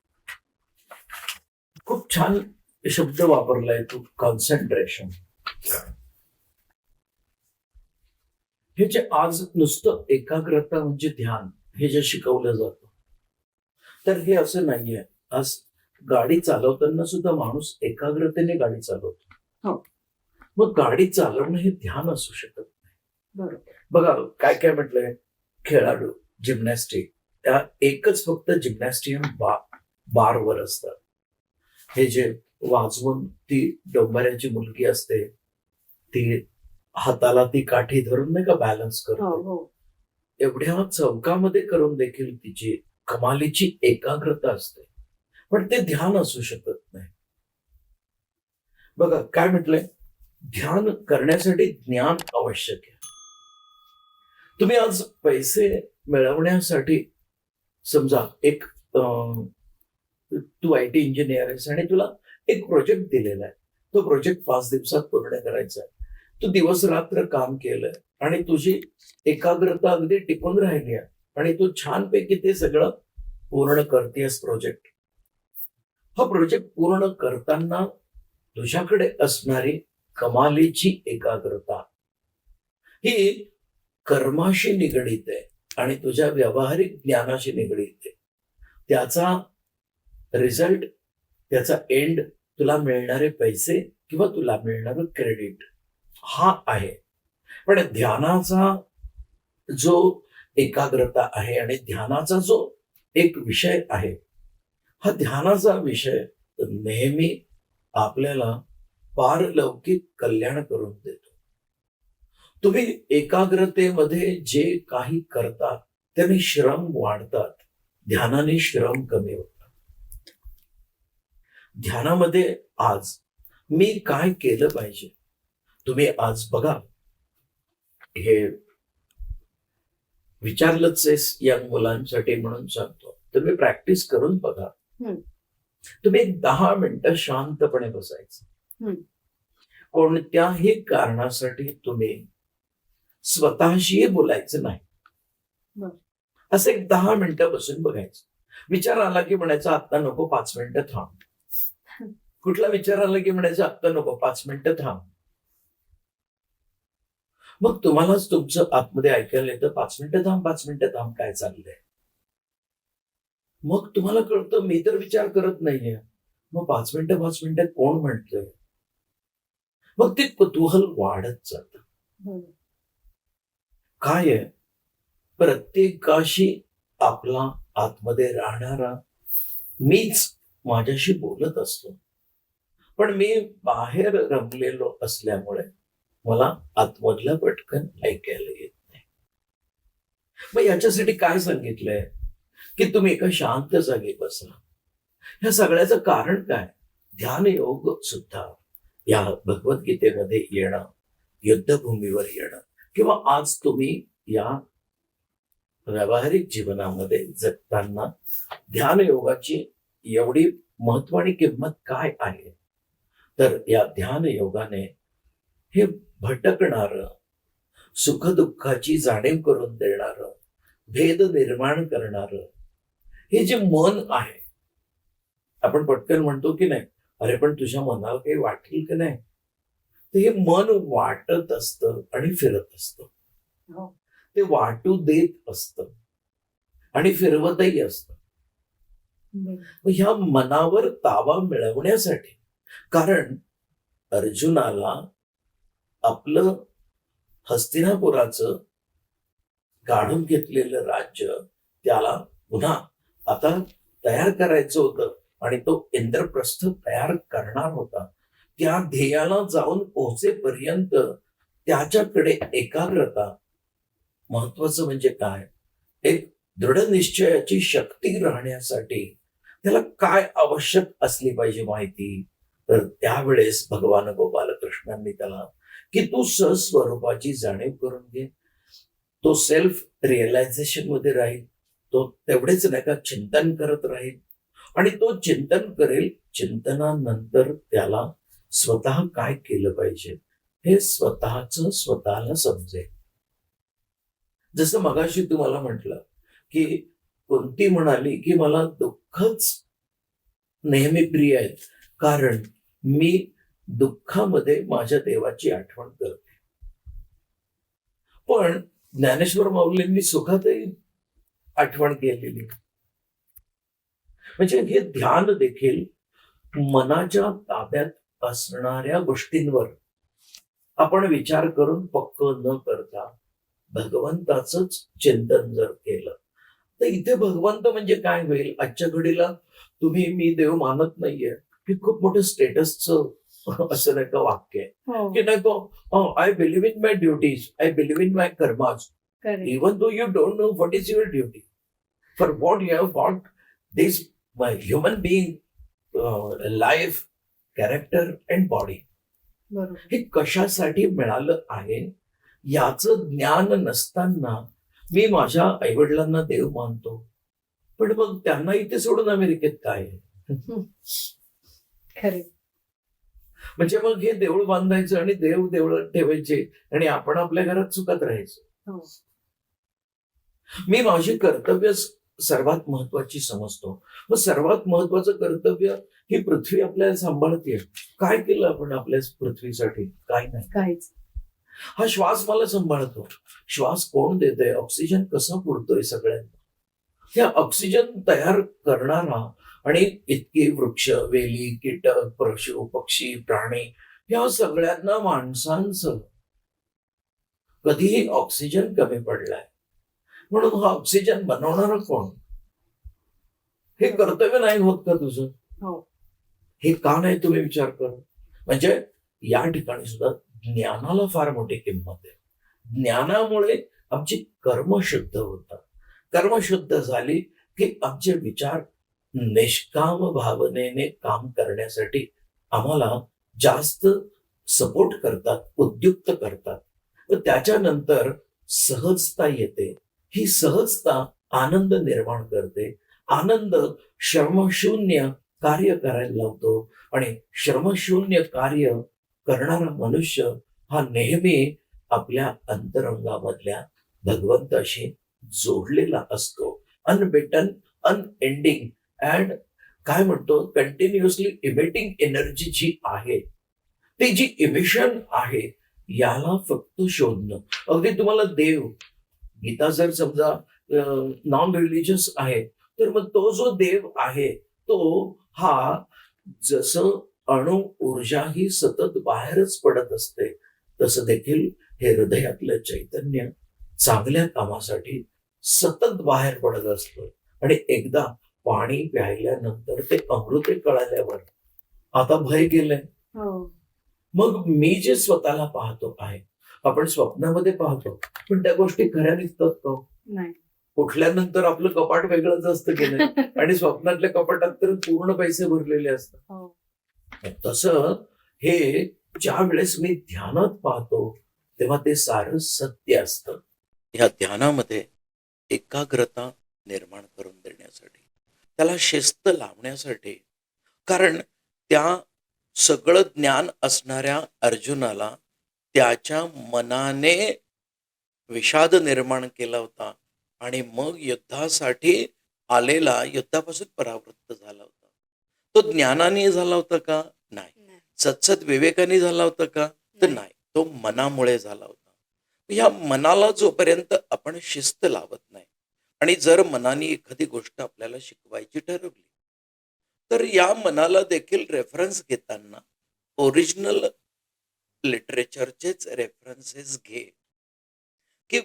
खूप छान शब्द वापरलाय तू, कॉन्सन्ट्रेशन. हे जे आज नुसतं एकाग्रता म्हणजे ध्यान हे जे शिकवलं जातं, तर हे असं नाहीये. आज गाडी चालवताना सुद्धा माणूस एकाग्रतेने गाडी चालवतो. हो. मग गाडी चालवणं हे ध्यान असू शकत नाही. बरोबर. बघा काय काय म्हटलंय, खेळाडू, जिम्नॅस्टिक, त्या एकच फक्त जिम्नॅस्टियम बारवर असतात. हे जे वाजवून ती डोंबऱ्याची मुलगी असते, ती हाताला ती काठी धरून नाही का बॅलन्स हो करते, हो. एवढ्या चौकामध्ये करून देखील तिची कमालीची एकाग्रता असते. पण ते ध्यान असू शकत नाही. बघा काय म्हटलंय, ध्यान करण्यासाठी ज्ञान आवश्यक आहे. तुम्ही आज पैसे मिळवण्यासाठी समजा एक तू IT इंजिनियर आहेस आणि तुला एक प्रोजेक्ट दिलेला आहे. तो प्रोजेक्ट 5 दिवसात पूर्ण करायचा आहे. तू दिवस रात्र काम केलंय आणि तुझी एकाग्रता अगदी टिकून राहिली आहे आणि तू छानपैकी ते सगळं पूर्ण करतेस प्रोजेक्ट. हा प्रोजेक्ट पूर्ण करताना तुझ्याकडे असणारी कमालीची एकाग्रता ही कर्माशी निगडीत आहे आणि तुझ्या व्यावहारिक ज्ञानाशी निगडीत आहे. त्याचा रिझल्ट, त्याचा एंड, तुला मिळणारे पैसे किंवा तुला मिळणारं क्रेडिट हा आहे. पण ध्यानाचा जो एकाग्रता आहे आणि ध्यानाचा जो एक विषय आहे, हा ध्यानाचा विषय नेहमी आपल्याला पारलौकिक कल्याण करून देतो. तुम्ही एकाग्रतेमध्ये जे काही करता त्याने श्रम वाढतात, ध्यानाने श्रम कमी होतात. ध्यानामध्ये आज मी काय केलं पाहिजे, तुम्ही आज बघा, हे विचारलंच आहे यंग मुलांसाठी म्हणून सांगतो, तुम्ही प्रॅक्टिस करून बघा. तुम्ही 10 मिनिटं शांतपणे बसायचं. कोणत्याही कारणासाठी तुम्ही स्वतःशी बोलायचं नाही. असं एक 10 मिनिटं बसून बघायचं. विचार आला की म्हणायचं आत्ता नको, 5 मिनिटं थांब. कुठला विचार आला की म्हणायचं आत्ता नको, 5 मिनिटं थांब. मग तुम्हालाच तुमचं आतमध्ये ऐकायला येतं, 5 मिनिटं थांब, 5 मिनिटं थांब, काय चाललंय. मग तुम्हाला कळतं मी तर विचार करत नाहीये, मग 5 मिनिटं कोण म्हणतंय. मग ते कुतूहल वाढत जात. काय आहे, प्रत्येकाशी आपला आतमध्ये राहणारा मीच माझ्याशी बोलत असतो, पण मी बाहेर रमलेलो असल्यामुळे मला आतमधलं पटकन ऐकायला येत नाही. मग याच्यासाठी काय सांगितलंय की तुम्ही एका शांत जागी बसा. ह्या सगळ्याचं कारण काय, ध्यान योग सुद्धा या भगवद्गीतेमध्ये येणं, युद्धभूमीवर येणं, किंवा आज तुम्ही या व्यावहारिक जीवनामध्ये जगताना ध्यान योगाची एवढी महत्व आणि किंमत काय आहे, तर या ध्यान योगाने हे भटकणारं, सुखदुःखाची जाणीव करून देणारं, भेद निर्माण करणारं हे जे मन आहे, आपण पटकन म्हणतो की नाही, अरे पण तुझ्या मनाला काही वाटेल की नाही, तर हे मन वाटत असतं आणि फिरत असतं. ते वाटू देत असतं आणि फिरवतही असतं. ह्या मनावर ताबा मिळवण्यासाठी, कारण अर्जुनाला आपलं हस्तिनापुराचं काढून घेतलेलं राज्य त्याला पुन्हा आता तयार करायचं होतं आणि तो इंद्रप्रस्थ तयार करणार होता. त्या ध्येयाला जाऊन पोहोचेपर्यंत त्याच्याकडे एकाग्रता, महत्वाचं म्हणजे काय, एक दृढ निश्चयाची शक्ती राहण्यासाठी त्याला काय आवश्यक असली पाहिजे माहिती, तर त्यावेळेस भगवान गोपालकृष्णांनी त्याला की तू स्वस्वरूपाची जाणीव करून घे. तो सेल्फ रिअलायझेशन मध्ये राहील, तो तेवढेच नाही का चिंतन करत राहील आणि तो चिंतन करेल. चिंतनानंतर त्याला स्वतः काय केलं पाहिजे हे स्वतःला समजेल. जसं मगाशी तुम्हाला म्हटलं की कोणती म्हणाली की मला दुःखच नेहमी प्रिय आहेत, कारण मी दुःखामध्ये माझ्या देवाची आठवण करते. पण ज्ञानेश्वर माऊलींनी सुखातही आठवण केलेली. म्हणजे हे ध्यान देखील मनाच्या ताब्यात असणाऱ्या गोष्टींवर आपण विचार करून पक्क न करता भगवंताचंच चिंतन जर केलं तर इथे भगवंत म्हणजे काय होईल? आजच्या घडीला तुम्ही मी देव मानत नाहीये हे खूप मोठं स्टेटसचं असं नाही का वाक्य आहे हो की नाही का I believe in my duties, I believe in my karmas, correct even though you don't know what is your duty, for what you have got this human being life, character and body. बरोबर हे कशासाठी मिळालं आहे याचं ज्ञान नसताना मी माझ्या आईवडिलांना देव मानतो, पण मग त्यांना इथे सोडून अमेरिकेत काय आहे? खरे म्हणजे मग हे देऊळ बांधायचं आणि देव देवळात ठेवायचे आणि आपण आपल्या घरात चुकत राहायचं. हो मी माझी कर्तव्य सर्वात महत्वाची समजतो. मग सर्वात महत्वाचं कर्तव्य ही पृथ्वी आपल्याला सांभाळते. काय केलं आपण आपल्या पृथ्वीसाठी? काय नाही. काहीच हा श्वास मला सांभाळतो. श्वास कोण देतंय? ऑक्सिजन कसं पुरतोय सगळ्यांना? ह्या ऑक्सिजन तयार करणारा आणि इतके वृक्ष, वेली, कीटक, पशु, पक्षी, प्राणी या सगळ्यांना माणसांचं कधीही ऑक्सिजन कमी पडलाय म्हणून हा ऑक्सिजन बनवणार कोण? हे कर्तव्य नाही होत का तुझं? हो हे का नाही तुम्ही विचार करा. म्हणजे या ठिकाणी सुद्धा ज्ञानाला फार मोठी किंमत आहे. ज्ञानामुळे आमची कर्म शुद्ध होतात. कर्म शुद्ध झाली की आमचे विचार निष्काम भावनेने काम करण्यासाठी आम्हाला जास्त सपोर्ट करतात, उद्युक्त करतात. व त्याच्यानंतर सहजता येते. ही सहजता आनंद निर्माण करते. आनंद श्रमशून्य कार्य करायला लावतो आणि श्रमशून्य कार्य करणारा मनुष्य हा नेहमी आपल्या अंतरंगामधल्या भगवंताशी जोडलेला असतो. अनबेटन, अनएंडिंग अँड काय म्हणतो कंटिन्युअसली इमिटिंग एनर्जी जी आहे ती जी इमिशन आहे याला फक्त शोधणं. अगदी तुम्हाला देव, गीता जर समजा नॉन रिलिजियस आहे तर मग तो जो देव आहे तो हा जसं अणु ऊर्जा ही सतत बाहेरच पडत असते तसं देखील हे हृदयातलं चैतन्य चांगल्या कामासाठी सतत बाहेर पडत असतं. आणि एकदा पाणी प्यायल्यानंतर ते अमृते कळाल्यावर आता भय गेलंय. हो मग मी जे स्वतःला पाहतो आहे, आपण स्वप्नामध्ये पाहतो पण त्या गोष्टी खऱ्या निघतात का? नाही उठल्यानंतर आपलं कपाट वेगळंच असतं की नाही आणि स्वप्नातल्या कपाटात तर पूर्ण पैसे भरलेले असतात. हो तसं हे ज्या वेळेस मी ध्यानात पाहतो तेव्हा ते सारं सत्य असतं. या ध्यानामध्ये एकाग्रता निर्माण करून देण्यासाठी, त्याला शिस्त लावण्यासाठी, कारण त्या सगळं ज्ञान असणाऱ्या अर्जुनाला त्याच्या मनाने विषाद निर्माण केला होता आणि मग युद्धासाठी आलेला युद्धापासून परावृत्त झाला होता. तो ज्ञानाने झाला होता का? नाही. नाही. सत्सत विवेकाने झाला होता का? तर नाही. नाही. तो मनामुळे झाला होता. या मनाला जोपर्यंत आपण शिस्त लावत नाही आणि जर मनाने एखादी गोष्ट आपल्याला शिकवायची ठरवली तर या मनाला देखील रेफरन्स घेताना ओरिजिनल लिटरेचरचेच रेफरन्सेस घे की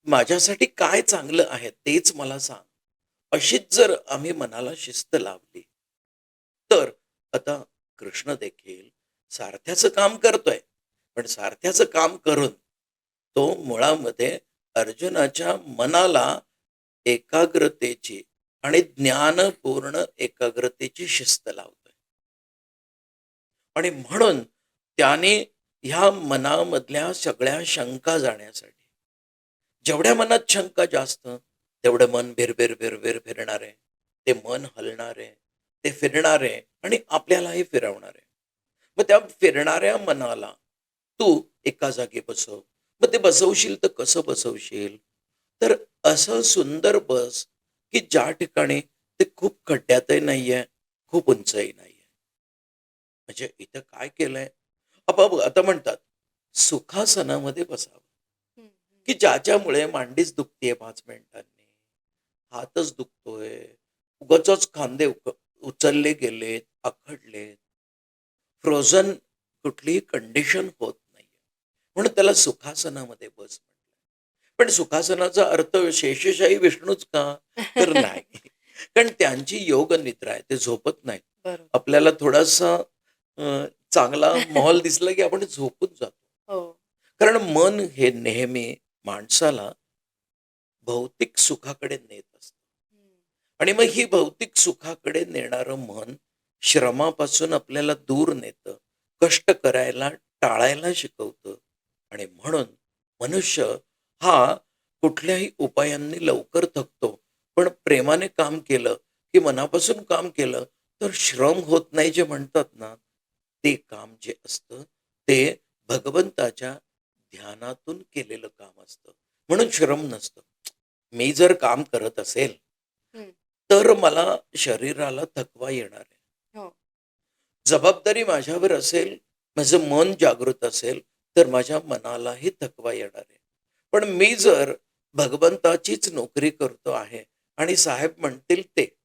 माझ्यासाठी काय चांगलं आहे तेच मला सांग. अशीच जर आम्ही मनाला शिस्त लावली तर आता कृष्ण देखील सारथ्याचं काम करतोय, पण सारथ्याचं काम करून तो मुळामध्ये अर्जुनाच्या मनाला एकाग्रतेची आणि ज्ञानपूर्ण एकाग्रतेची शिस्त लावतोय. आणि म्हणून त्याने ह्या मनामधल्या सगळ्या शंका जाण्यासाठी, जेवढ्या मनात शंका जास्त तेवढं मन भिरभिर भिरभिर फिरणार आहे. ते मन हलणार आहे, ते फिरणार आहे आणि आपल्यालाही फिरवणार आहे. मग त्या फिरणाऱ्या मनाला तू एका जागी बसव. मग ते बसवशील तर कसं बसवशील? तर असं सुंदर बस की ज्या ठिकाणी ते खूप खड्ड्यातही नाहीये, खूप उंचही नाहीये. म्हणजे इथं काय केलंय, आता म्हणतात सुखासनामध्ये बसावं हम्म, की ज्याच्यामुळे मांडीच दुखतीये 5 मिनिटांनी, हातच दुखतोय, उगाचच खांदे उचलले गेलेत, आखडलेत, फ्रोझन कुठलीही कंडिशन होत नाहीये. म्हणून त्याला सुखासनामध्ये बस म्हटलंय. पण सुखासनाचा अर्थ शेषशाही विष्णूच का? तर नाही. कारण त्यांची योग निद्रा आहे. ते झोपत नाहीत. बरोबर. आपल्याला थोडासा चांगला माहोल दिसला की आपण झोपून जातो. हो. कारण मन हे नेहमी माणसाला भौतिक सुखाकडे नेत असतं. हं. आणि मग ही भौतिक सुखाकडे नेणारं मन श्रमापासून आपल्याला दूर नेतं, कष्ट करायला टाळायला शिकवतं. आणि म्हणून मनुष्य हा कुठल्याही उपायांनी लवकर थकतो. पण प्रेमाने काम केलं, की मनापासून काम केलं, तर श्रम होत नाही जे म्हणतात ना, ते काम जे असतं, ते भगवंताच्या ध्यानातून केलेलं काम असतं. म्हणून श्रम नसतं. मी जर काम करत असेल, हं. तर मला शरीराला थकवा येणार आहे. हो. जबाबदारी माझ्यावर असेल, माझं मन जागृत असेल, तर माझ्या मनालाही थकवा येणार आहे. पण मी जर भगवंताचीच नोकरी करतो आहे आणि साहेब म्हणतील ते,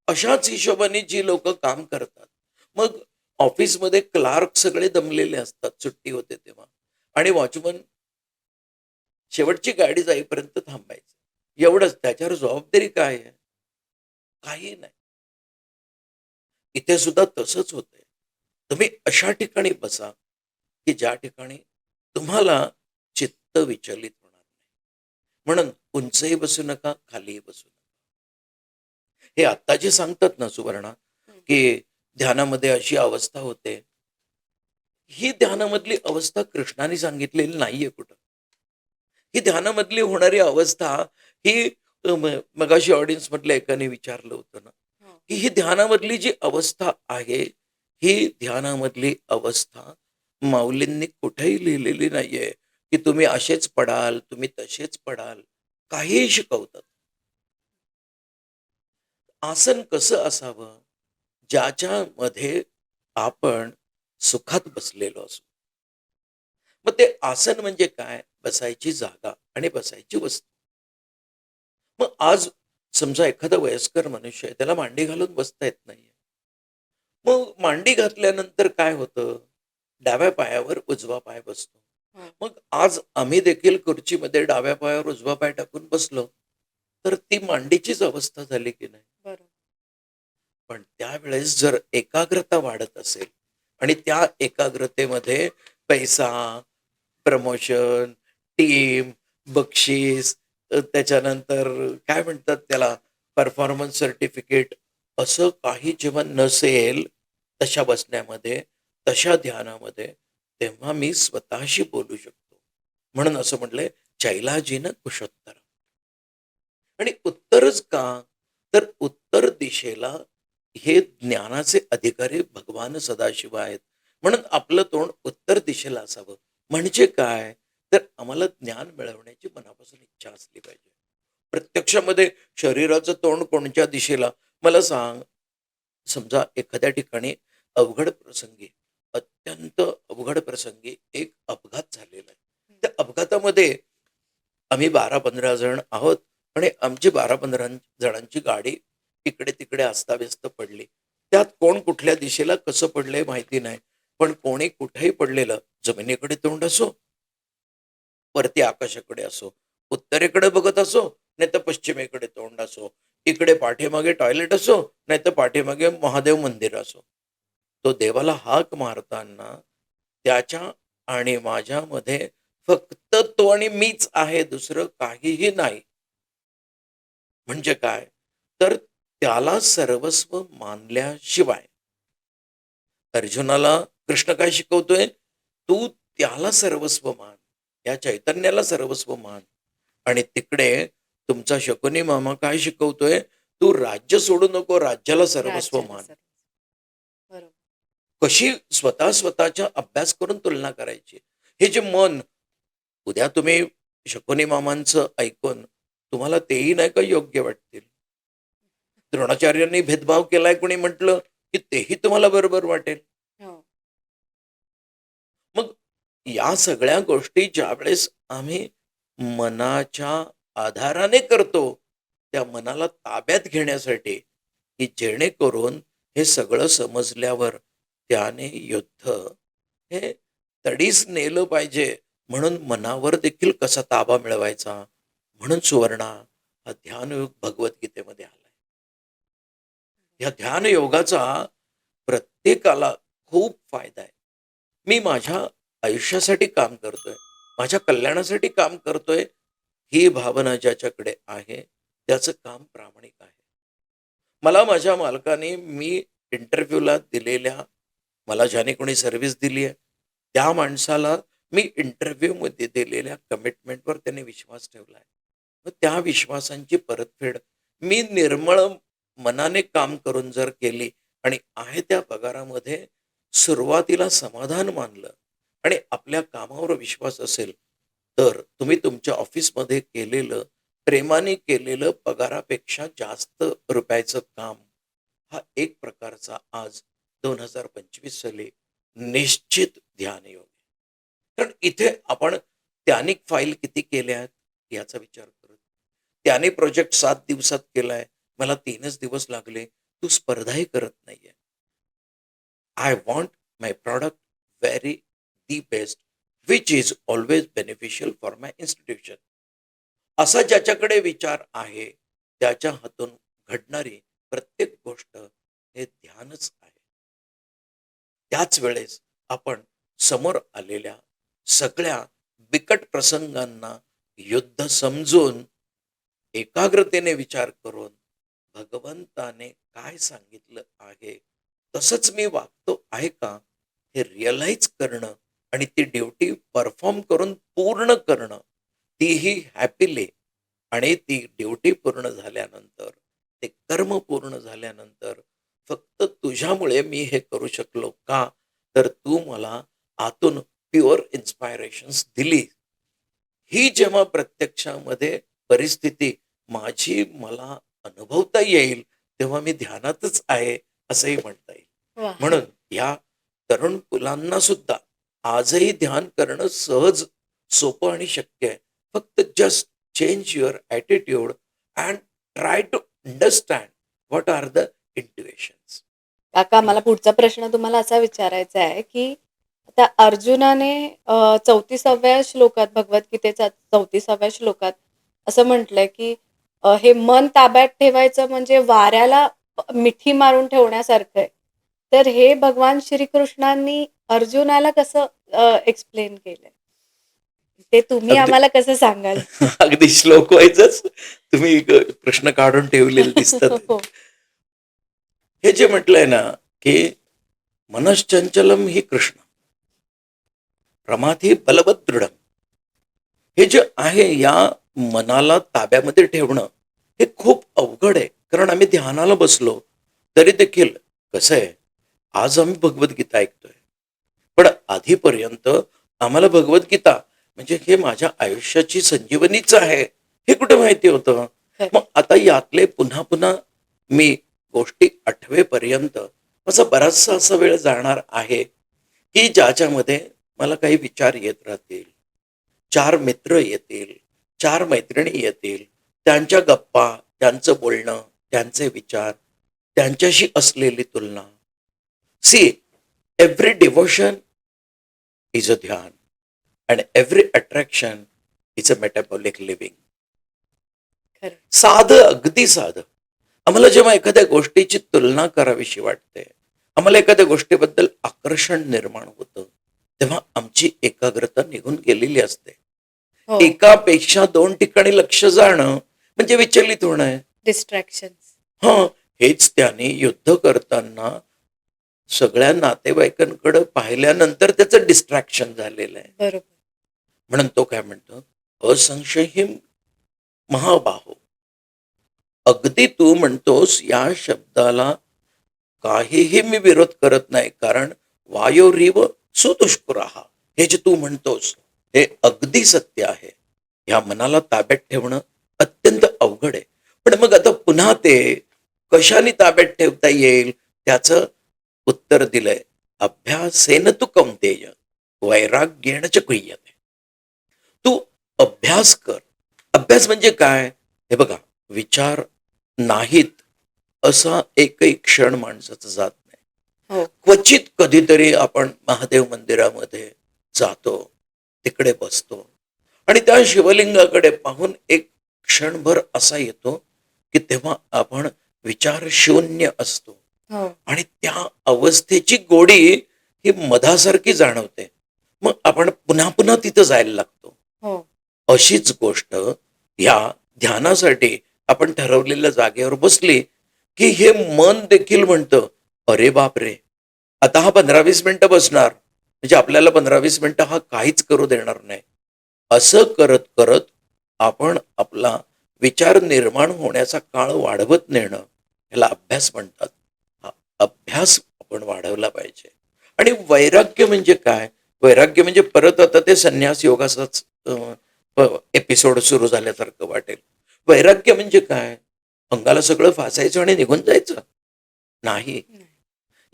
अशाच हिशोबाने जी लोकं काम करतात. मग ऑफिसमध्ये क्लार्क सगळे दमलेले असतात, सुट्टी होते तेव्हा आणि वॉचमन शेवटची गाडी जाईपर्यंत थांबायचं. एवढंच. त्याच्यावर जबाबदारी काय आहे? काही नाही. इथे सुद्धा तसंच होतंय. तुम्ही अशा ठिकाणी बसा, की ज्या ठिकाणी तुम्हाला चित्त विचलित होणार नाही. म्हणून उंचही बसू नका, खालीही बसू नका. हे आत्ता जे सांगतात ना सुवर्णा, हं. की ध्यानामध्ये अशी अवस्था होते. ही ध्यानामधली अवस्था कृष्णाने सांगितलेली नाहीये कुठं. ही ध्यानामधली होणारी अवस्था ही मगाशी ऑडियन्समधल्या एकाने विचारलं होतं ना, हो. की ही ध्यानामधली जी अवस्था आहे, ही ध्यानामधली अवस्था माऊलींनी कुठेही लिहिलेली नाहीये, की तुम्ही असेच पडाल, तुम्ही तसेच पडाल. काहीही शिकवतात. आसन कसं असावं? ज्याच्यामध्ये आपण सुखात बसलेलो असू. मग ते आसन म्हणजे काय? बसायची जागा आणि बसायची वस्तू. मग आज समजा एखादा वयस्कर मनुष्य आहे, त्याला मांडी घालून बसता येत नाहीये. मग मांडी घातल्यानंतर काय होतं? डाव्या पायावर उजवा पाय बसतो. हो. मग आज आम्ही देखील खुर्चीमध्ये डाव्या पायावर उजवा पाय टाकून बसलो, तर ती मांडीचीच अवस्था झाली की नाही? बरोबर. पण त्यावेळेस जर एकाग्रता वाढत असेल आणि त्या एकाग्रतेमध्ये पैसा, प्रमोशन, टीम, बक्षीस, त्याच्यानंतर काय म्हणतात त्याला, परफॉर्मन्स सर्टिफिकेट, असं काही जेव्हा नसेल तशा बसण्यामध्ये, तशा ध्यानामध्ये, तेव्हा मी स्वतःशी बोलू शकतो. म्हणून असं म्हटलंय, "चैलाजीन कुशोत्तरम." आणि उत्तरच का? तर उत्तर दिशेला हे ज्ञानाचे अधिकारी भगवान सदाशिव आहेत. म्हणून आपलं तोंड उत्तर दिशेला असावं. म्हणजे काय? तर आम्हाला ज्ञान मिळवण्याची मनापासून इच्छा असली पाहिजे. प्रत्यक्षामध्ये शरीराचं तोंड कोणत्या दिशेला? मला सांग. समजा एखाद्या ठिकाणी अवघड प्रसंगी, अत्यंत अवघड प्रसंगी एक अपघात झालेला आहे. हं. त्या अपघातामध्ये आम्ही 12-15 जण आहोत आणि आमची 12-15 जणांची गाडी इकडे-तिकडे अस्ताव्यस्त पडली. त्यात कोण कुठल्या दिशेला कसं पडलंय माहिती नाही. पण कोणी कुठेही पडलेलं, जमिनीकडे तोंड असो, वरती आकाशाकडे असो, उत्तरेकडे बघत असो, नाहीतर पश्चिमेकडे तोंड असो, इकडे पाठीमागे टॉयलेट असो, नाहीतर पाठीमागे महादेव मंदिर असो. तो देवाला हाक मारताना त्याच्या आणि माझ्यामध्ये फक्त तो आणि मीच आहे, दुसरं काहीही नाही. म्हणजे काय? तर त्याला सर्वस्व मानल्याशिवाय अर्जुनाला कृष्ण काय शिकवतोय? तू त्याला सर्वस्व मान. या चैतन्याला सर्वस्व मान. आणि तिकडे तुमचा शकुनी मामा काय शिकवतोय? तू राज्य सोडू नको, राज्याला सर्वस्व राज्याला मान. सर्व. बरोबर. कशी स्वतःच्या अभ्यास करून तुलना करायची. हे जे मन, उद्या तुम्ही शकुनी मामांचं ऐकून तुम्हाला तेही नाही का योग्य वाटतील. द्रोणाचार्यांनी भेदभाव केलाय कोणी म्हटलं, की तेही तुम्हाला बरोबर वाटेल. हो. मग या सगळ्या गोष्टी ज्यावेळेस आम्ही मनाच्या आधाराने करतो, त्या मनाला ताब्यात घेण्यासाठी, की जेणेकरून हे सगळं समजल्यावर त्याने युद्ध हे तडीस नेलं पाहिजे. म्हणून मनावर देखील कसा ताबा मिळवायचा, म्हणून सुवर्णा हा ध्यानयोग भगवद्गीतेमध्ये आलाय. या ध्यान योगाचा प्रत्येकाला खूप फायदा आहे. मी माझ्या आयुष्यासाठी काम करतोय, माझ्या कल्याणासाठी काम करतोय, ही भावना ज्याच्याकडे आहे त्याचं काम प्रामाणिक आहे. मला माझ्या मालकाने मी इंटरव्ह्यूला दिलेल्या, मला ज्याने कोणी सर्व्हिस दिली आहे, त्या माणसाला मी इंटरव्ह्यूमध्ये दिलेल्या कमिटमेंटवर त्याने विश्वास ठेवला आहे. मग त्या विश्वासांची परतफेड मी निर्मळ मनाने काम करून जर केली आणि आहे त्या पगारामध्ये सुरुवातीला समाधान मानलं आणि आपल्या कामावर विश्वास असेल, तर तुम्ही तुमच्या ऑफिसमध्ये केलेलं, प्रेमाने केलेलं पगारापेक्षा जास्त रुपयाचं काम हा एक प्रकारचा आज 2025 साली निश्चित ध्यान योग आहे. कारण इथे आपण त्याने फाईल किती केल्या आहेत याचा विचार करत, त्याने प्रोजेक्ट 7 दिवसात केलाय, मला 3च दिवस लागले. तू स्पर्धाही करत नाहीये. I want my product very the best which is always beneficial for my institution. असा ज्याच्याकडे विचार आहे त्याच्या हातून घडणारी प्रत्येक गोष्ट हे ध्यानच आहे. त्याच वेळेस आपण समोर आलेल्या सगळ्या बिकट प्रसंगांना युद्ध समजून एकाग्रतेने विचार करून भगवंताने काय सांगितलं आहे तसंच मी वागतो आहे का हे रिअलाइज करणं आणि ती ड्युटी परफॉर्म करून पूर्ण करणं, तीही हॅपीली. आणि ती ड्युटी पूर्ण झाल्यानंतर, ते कर्म पूर्ण झाल्यानंतर फक्त तुझ्यामुळे मी हे करू शकलो का, तर तू मला आतून प्युअर इन्स्पायरेशन्स दिली. ही जेव्हा प्रत्यक्षामध्ये परिस्थिती माझी मला अनुभवता येईल, तेव्हा मी ध्यानातच आहे असंही म्हणता येईल. वा. म्हणून या तरुण मुलांना सुद्धा आजही ध्यान करणं सहज, सोपं आणि शक्य आहे. फक्त just change your attitude and try to understand what are the intuitions. काका, मला पुढचा प्रश्न तुम्हाला असा विचारायचा आहे, की आता अर्जुनाने 34व्या श्लोकात, भगवद्गीतेचा 34व्या श्लोकात असं म्हटलंय, की हे मन ताब्यात ठेवायचं म्हणजे वाऱ्याला मिठी मारून ठेवण्यासारखं आहे. तर हे भगवान श्रीकृष्णांनी अर्जुनाला कसं एक्सप्लेन केलंय? ते तुम्ही अगदी आम्हाला कसं सांगाल? अगदी श्लोक व्हायचंच तुम्ही प्रश्न काढून ठेवलेले दिसतात. हो. हे जे म्हटलंय ना, की मनश्चंचलम ही कृष्ण प्रमाथी बलवत दृढम. हे जे आहे या मनाला ताब्यामध्ये ठेवणं हे खूप अवघड आहे. कारण आम्ही ध्यानाला बसलो तरी देखील कसं आहे, आज आम्ही भगवद्गीता ऐकतोय, पण आधीपर्यंत आम्हाला भगवद्गीता म्हणजे हे माझ्या आयुष्याची संजीवनीच आहे हे कुठे माहिती होतं. मग आता यातले पुन्हा पुन्हा मी गोष्टी आठवेपर्यंत माझा बराचसा असा वेळ जाणार आहे की ज्याच्यामध्ये मला काही विचार येत राहतील, 4 मित्र येतील, 4 मैत्रिणी येतील, त्यांच्या गप्पा, त्यांचं बोलणं, त्यांचे विचार, त्यांच्याशी असलेली तुलना. See, every devotion is a dhyan and every attraction is a metabolic living. खरं. साधं, अगदी साधं. आम्हाला जेव्हा एखाद्या गोष्टीची तुलना करावीशी वाटते, आम्हाला एखाद्या गोष्टीबद्दल आकर्षण निर्माण होतं, तेव्हा आमची एकाग्रता निघून गेलेली असते. हो. एकापेक्षा 2 ठिकाणी लक्ष जाणं म्हणजे विचलित होणं आहे. डिस्ट्रॅक्शन. हेच त्याने युद्ध करताना सगळ्या नातेवाईकांकडे पाहिल्यानंतर त्याचं डिस्ट्रॅक्शन झालेलं आहे. बरोबर. म्हणून तो काय म्हणतो, असंशयीम महाबाहो. अगदी तू म्हणतोस या शब्दाला काहीही मी विरोध करत नाही, कारण वायोरीव सुदुष्पुराहा, हे जे तू म्हणतोस हे अगदी सत्य आहे. या मनाला ताब्यात ठेवणं अत्यंत अवघड आहे. पण मग आता पुन्हा ते कशाने ताब्यात ठेवता येईल त्याचं उत्तर दिलंय, अभ्यासेन तू कौंतेय वैराग्येण च क्रियते. तू अभ्यास कर. अभ्यास म्हणजे काय, हे बघा, विचार नाहीत असा एकही क्षण माणसाचा जात नाही. हो. क्वचित कधीतरी आपण महादेव मंदिरामध्ये जातो, तिकडे बसतो आणि त्या शिवलिंगाकडे पाहून एक क्षणभर असा येतो की तेव्हा आपण विचार शून्य असतो हो. आणि त्या अवस्थेची गोडी ही मधासारखी जाणवते. मग आपण पुन्हा पुन्हा तिथं जायला लागतो. हो. अशीच गोष्ट या ध्यानासाठी आपण ठरवलेल्या जागेवर बसली की हे मन देखील म्हणतं, अरे बापरे, आता हा 15-20 मिनिटं बसणार म्हणजे आपल्याला 15-20 मिनिटं हा काहीच करू देणार नाही. असं करत करत आपण आपला विचार निर्माण होण्याचा काळ वाढवत नेणं, ह्याला अभ्यास म्हणतात. हा अभ्यास आपण वाढवला पाहिजे. आणि वैराग्य म्हणजे काय? वैराग्य म्हणजे परत आता ते संन्यास योगाचाच एपिसोड सुरू झाल्यासारखं वाटेल. वैराग्य म्हणजे काय? अंगाला सगळं फासायचं आणि निघून जायचं? नाही. नाही.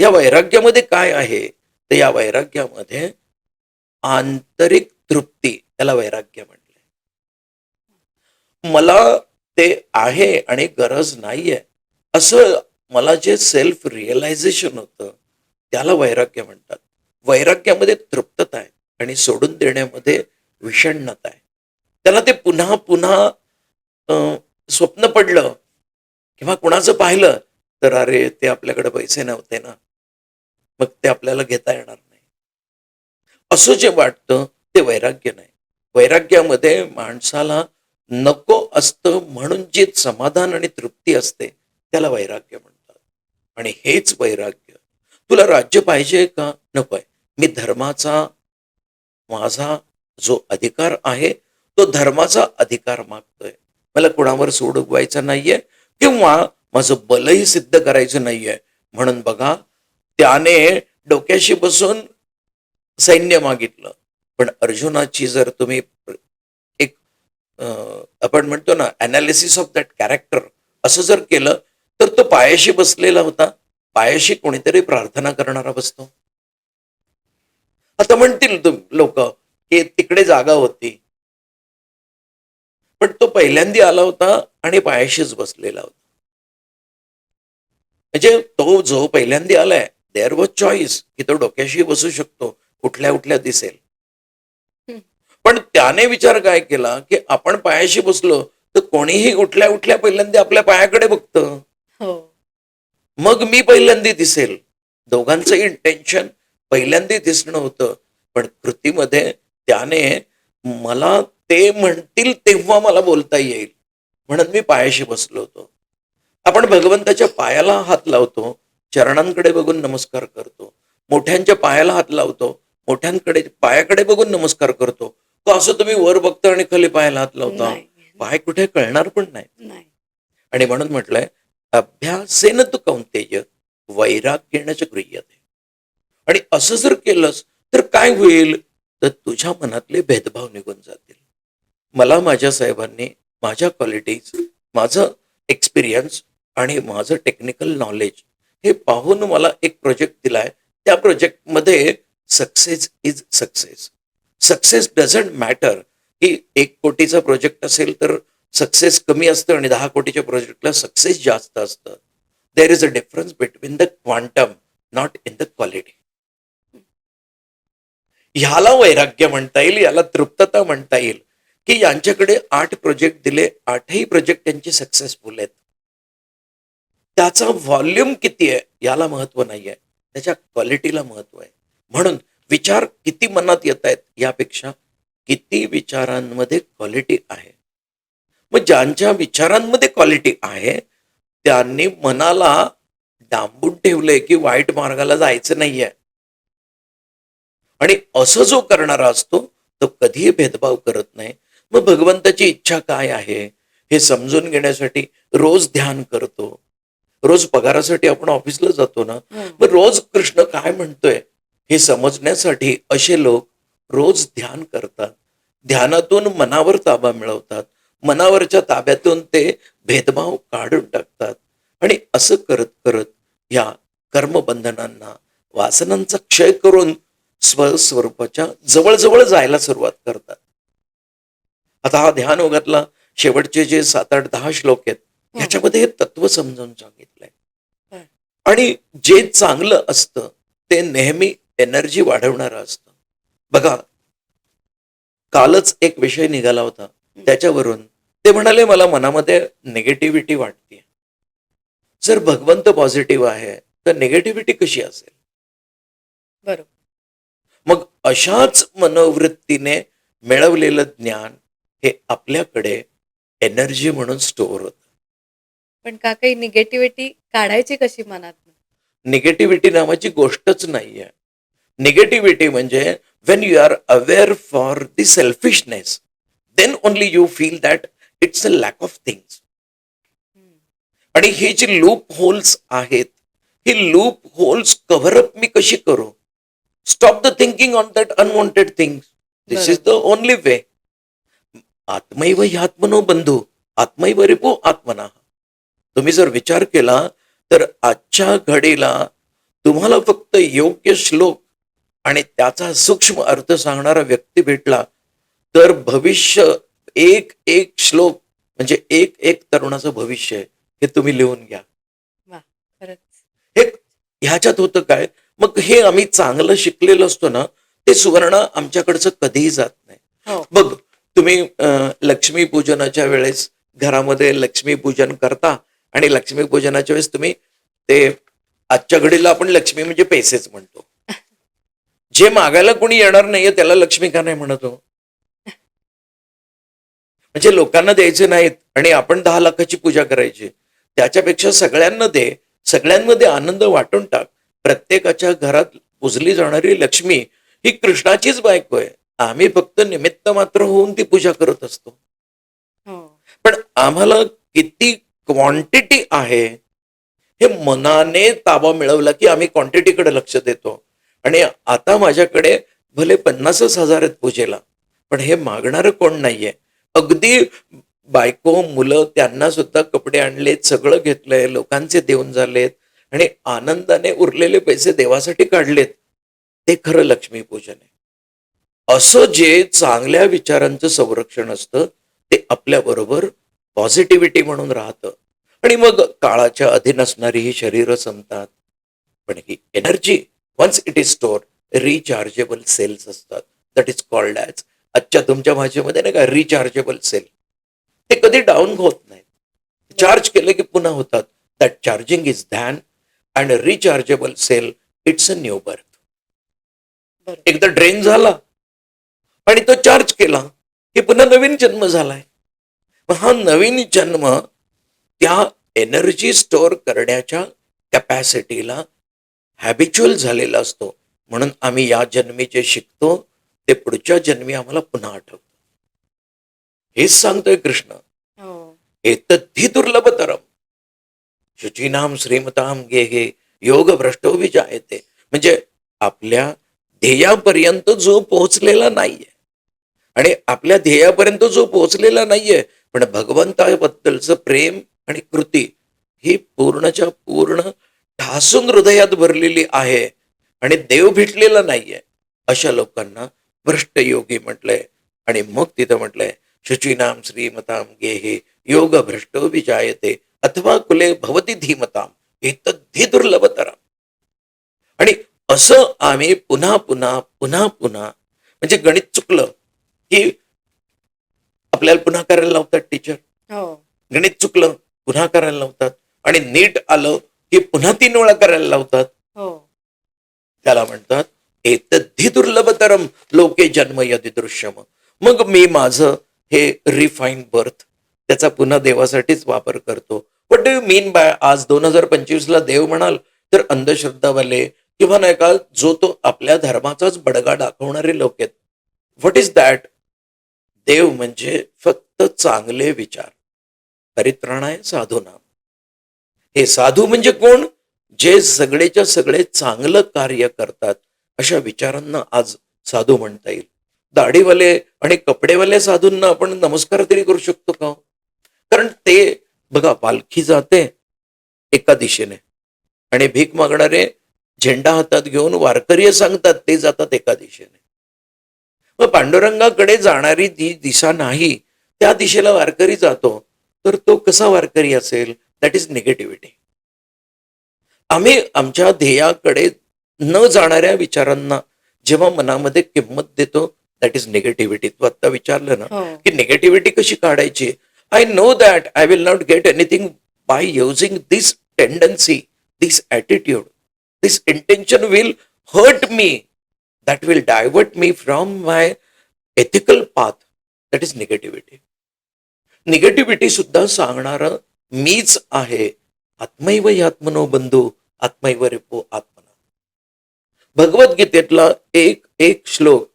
या वैराग्यामध्ये काय आहे? तर या वैराग्यामध्ये आंतरिक तृप्ती, त्याला वैराग्य म्हटलंय. मला ते आहे आणि गरज नाहीये असं मला जे सेल्फ रिअलायझेशन होतं, त्याला वैराग्य म्हणतात. वैराग्यामध्ये तृप्तता आहे आणि सोडून देण्यामध्ये विषण्णता आहे. त्याला ते पुन्हा पुन्हा स्वप्न पडलं किंवा कुणाचं पाहिलं तर अरे ते आपल्याकडे पैसे नव्हते ना, मग ते आपल्याला घेता येणार नाही, असं जे वाटतं ते वैराग्य नाही. वैराग्यामध्ये माणसाला नको असतं म्हणून जे समाधान आणि तृप्ती असते त्याला वैराग्य म्हणतात. आणि हेच वैराग्य. तुला राज्य पाहिजे का? नकोय. मी धर्माचा, माझा जो अधिकार आहे तो धर्माचा अधिकार मागतोय. मला कुणावर सूड उगवायचा नाहीये किंवा माझं बलही सिद्ध करायचं नाहीये. म्हणून बघा, त्याने डोक्याशी बसून सैन्य मागितलं, पण अर्जुनाची जर तुम्ही एक आपण म्हणतो ना अनालिसिस ऑफ दॅट कॅरेक्टर असं जर केलं तर तो पायाशी बसलेला होता. पायाशी कोणीतरी प्रार्थना करणारा बसतो. आता म्हणतील लोक की तिकडे जागा होती, पण तो पहिल्यांदा आला होता आणि पायाशीच बसलेला होता. म्हणजे तो जो पहिल्यांदा आलाय, देअर वॉज चॉईस की तो डोक्याशी बसू शकतो, कुठल्या कुठल्या दिसेल. हं. पण त्याने विचार काय केला की आपण पायाशी बसलो तर कोणीही उठल्या उठल्या पहिल्यांदा आपल्या पायाकडे बघतं, हो. मग मी पहिल्यांदा दिसेल. दोघांचं इंटेन्शन पहिल्यांदा दिसणं होतं, पण कृतीमध्ये त्याने मला ते म्हणतील तेव्हा मला बोलता येईल म्हणून मी पायाशी बसलो होतो. आपण भगवंताच्या पायाला हात लावतो, चरणांकडे बघून नमस्कार करतो. मोठ्यांच्या पायाला हात लावतो, मोठ्यांकडे पायाकडे बघून नमस्कार करतो. तो असं तुम्ही वर बघता आणि खाली पायाला हात लावता, नाही. पाय कुठे कळणार पण नाही. नाही. आणि म्हणून म्हटलंय, अभ्यासेन तू कौंतेय वैराग्येण च गृह्यते. आणि असं जर केलंस तर काय होईल? तर तुझ्या मनातले भेदभाव निघून जातील. मला माझ्या साहेबांनी माझ्या क्वालिटीज, माझं एक्सपिरियन्स आणि माझं टेक्निकल नॉलेज हे पाहून मला एक प्रोजेक्ट दिलाय. त्या प्रोजेक्टमध्ये success is success. Success doesn't matter की 1 कोटीचा प्रोजेक्ट असेल तर सक्सेस कमी असतं आणि 10 कोटीच्या प्रोजेक्टला सक्सेस जास्त असतं. There is a difference between the quantum, not in the quality. ह्याला वैराग्य म्हणता येईल, याला तृप्तता म्हणता येईल की यांच्याकडे 8 प्रोजेक्ट दिले, 8ही प्रोजेक्ट त्यांचे सक्सेसफुल आहेत. त्याचा व्हॉल्यूम किती आहे याला महत्व नाहीये, त्याच्या क्वालिटीला महत्व आहे. म्हणून विचार किती मनात येत आहेत यापेक्षा किती विचारांमध्ये क्वालिटी आहे. मग ज्यांच्या विचारांमध्ये क्वालिटी आहे त्यांनी मनाला डांबून ठेवलंय की वाईट मार्गाला जायचं नाहीये. आणि असं जो करणारा असतो तो कधीही भेदभाव करत नाही. मग भगवंताची इच्छा काय आहे हे समजून घेण्यासाठी रोज ध्यान करतो. रोज पगारासाठी आपण ऑफिसला जातो ना, हं. मग रोज कृष्ण काय म्हणतोय हे समजण्यासाठी असे लोक रोज ध्यान करतात. ध्यानातून मनावर ताबा मिळवतात. मनावरच्या ताब्यातून ते भेदभाव काढून टाकतात. आणि असं करत करत या कर्मबंधनांना, वासनांचा क्षय करून स्वस्वरूपाच्या जवळ जायला सुरुवात करतात. आता हा ध्यान योगातला शेवटचे जे 7, 8, 10 श्लोक आहेत ह्याच्यामध्ये हे तत्व समजावून सांगितलंय. हं. आणि जे चांगलं असतं ते नेहमी एनर्जी वाढवणारं असतं. बघा, कालच एक विषय निघाला होता त्याच्यावरून ते म्हणाले, मला मनामध्ये निगेटिव्हिटी वाटते. जर भगवंत पॉझिटिव्ह आहे तर निगेटिव्हिटी कशी असेल? बरोबर. मग अशाच मनोवृत्तीने मिळवलेलं ज्ञान हे आपल्याकडे एनर्जी म्हणून स्टोअर होतं. पण का काही निगेटिव्हिटी काढायची कशी मनातनं? निगेटिव्हिटी नावाची गोष्टच नाहीये. निगेटिव्हिटी म्हणजे when you are aware for the selfishness, then only you feel that it's a lack of things. हं. आणि हे जे लूप होल्स आहेत, ही लूप होल्स कव्हर अप मी कशी करू? Stop the thinking on that unwanted things. This is the only way. आत्मैव ह्यात्मनो बंधू, आत्मैव रिपू आत्मना. तुम्ही जर विचार केला तर आजच्या घडीला तुम्हाला फक्त योग्य श्लोक आणि त्याचा सूक्ष्म अर्थ सांगणारा व्यक्ती भेटला तर भविष्य, एक एक श्लोक म्हणजे एक एक तरुणाचं भविष्य आहे, हे तुम्ही लिहून घ्या. वा, खरंच. हे ह्याच्यात होतं काय, मग हे आम्ही चांगलं शिकलेलं असतो ना, ते सुवर्ण आमच्याकडचं कधीही जात नाही. हो. बघ, तुम्ही लक्ष्मी पूजनाच्या वेळेस घरामध्ये लक्ष्मी पूजन करता आणि लक्ष्मी पूजनाच्या वेळेस तुम्ही ते, आजच्या घडीला आपण लक्ष्मी म्हणजे पैसेच म्हणतो. जे मागायला कोणी येणार नाहीये त्याला लक्ष्मी का नाही म्हणतो? म्हणजे लोकांना द्यायचे नाहीत आणि आपण 10 लाखाची पूजा करायची. त्याच्यापेक्षा सगळ्यांना दे, सगळ्यांमध्ये आनंद वाटून टाक. प्रत्येकाच्या घरात पूजली जाणारी लक्ष्मी ही कृष्णाचीच बायको आहे. आम्ही फक्त निमित्त मात्र होऊन ती पूजा करत असतो. हो. पण आम्हाला किती क्वांटिटी आहे हे मनाने ताबा मिळवला की आम्ही क्वांटिटीकडे लक्ष देतो. आणि आता माझ्याकडे भले 50,000 आहेत पूजेला, पण हे मागणारं कोण नाहीये. अगदी बायको मुलं त्यांना सुद्धा कपडे आणलेत, सगळं घेतलंय, लोकांचे देऊन झालेत आणि आनंदाने उरलेले पैसे देवासाठी काढलेत. ते खरं लक्ष्मीपूजन आहे. असं जे चांगल्या विचारांचं संरक्षण असतं ते आपल्या बरोबर पॉझिटिव्हिटी म्हणून राहतं. आणि मग काळाच्या अधीन असणारी ही शरीर संपतात, पण ही energy once it is store, rechargeable cells असतात. दॅट इज कॉल्ड ॲज, आजच्या तुमच्या भाषेमध्ये नाही का, रिचार्जेबल सेल. ते कधी डाऊन होत नाहीत. चार्ज केले की पुन्हा होतात. That charging is dhyan and rechargeable cell, it's a new birth. बरोबर. एकदा ड्रेन झाला आणि तो चार्ज केला की पुन्हा नवीन जन्म झालाय. मग हा नवीन जन्म त्या एनर्जी स्टोअर करण्याच्या कॅपॅसिटीला हॅबिच्युअल झालेला असतो. म्हणून आम्ही या जन्मी जे शिकतो ते पुढच्या जन्मी आम्हाला पुन्हा आठवतं. हेच सांगतोय कृष्ण. हो. एतद्धि दुर्लभतरम शुचीनाम श्रीमताम गेहे योग भ्रष्टो विजायते. म्हणजे आपल्या ध्येयापर्यंत जो पोहोचलेला नाहीये आणि आपल्या ध्येयापर्यंत जो पोहोचलेला नाहीये, पण भगवंताबद्दलचं प्रेम आणि कृती ही पूर्णच्या पूर्ण ठासून हृदयात भरलेली आहे आणि देव भेटलेला नाहीये, अशा लोकांना भ्रष्ट योगी म्हटलंय. आणि मग तिथं म्हटलंय शुचीनाम श्रीमताम गेहे योग भ्रष्टो विजायते अथवा कुले भवती धीमताम एतद्धि दुर्लभतरम. आणि असं आम्ही पुन्हा पुन्हा पुन्हा पुन्हा, म्हणजे गणित चुकलं की आपल्याला पुन्हा करायला लावतात टीचर. हो. गणित चुकलं पुन्हा करायला लावतात आणि नीट आलं की पुन्हा 3 वेळा करायला लावतात. हो. त्याला म्हणतात एतद्धि दुर्लभतरम लोके जन्म यदि दृश्यम. मग मी माझं हे रिफाईन बर्थ त्याचा पुन्हा देवासाठीच वापर करतो. What do you mean by, आज 2025 ला देव म्हणाल तर अंधश्रद्धावाले किंवा नाही का, जो तो आपल्या धर्माचाच बडगा दाखवणारे लोक आहेत. What is that? देव म्हणजे फक्त चांगले विचार. परित्राणाय साधूनाम. हे साधू म्हणजे कोण? जे सगळेच्या सगळे चांगलं कार्य करतात, अशा विचारांना आज साधू म्हणता येईल. दाढीवाले आणि कपडेवाले साधूंना आपण नमस्कार तरी करू शकतो का? कारण ते बघा, पालखी जाते एका दिशेने आणि भीक मागणारे झेंडा हातात घेऊन वारकरी सांगतात ते जातात एका दिशेने. मग पांडुरंगाकडे जाणारी जी दिशा नाही त्या दिशेला वारकरी जातो, तर तो कसा वारकरी असेल? That is negativity. आम्ही आमच्या ध्येयाकडे न जाणाऱ्या विचारांना जेव्हा मनामध्ये किंमत देतो, दॅट इज निगेटिव्हिटी. तू आता विचारलं ना, हो. की निगेटिव्हिटी कशी काढायची? I know that I will not get anything by using this tendency, this attitude, this intention will hurt me, that will divert me from my ethical path. That is negativity. Negativity सुद्धा सांगणारं मीच आहे. आत्मैव ह्यात्मनो बंधू, आत्मैव रिपो आत्मना. भगवद्गीतेतला एक एक श्लोक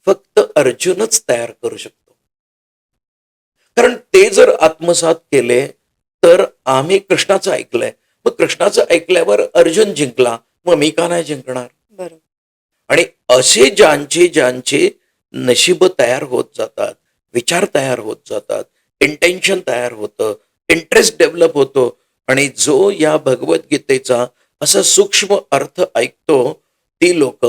फक्त अर्जुनच तयार करू शकतो. कारण ते जर आत्मसात केले तर आम्ही कृष्णाचं ऐकलंय. मग कृष्णाचं ऐकल्यावर अर्जुन जिंकला, मग मी का नाही जिंकणार? बरोबर. आणि असे ज्यांचे ज्यांचे नशीब तयार होत जातात, विचार तयार होत जातात, इंटेन्शन तयार होतं, इंटरेस्ट डेव्हलप होतो आणि जो या भगवद्गीतेचा असा सूक्ष्म अर्थ ऐकतो, ती लोक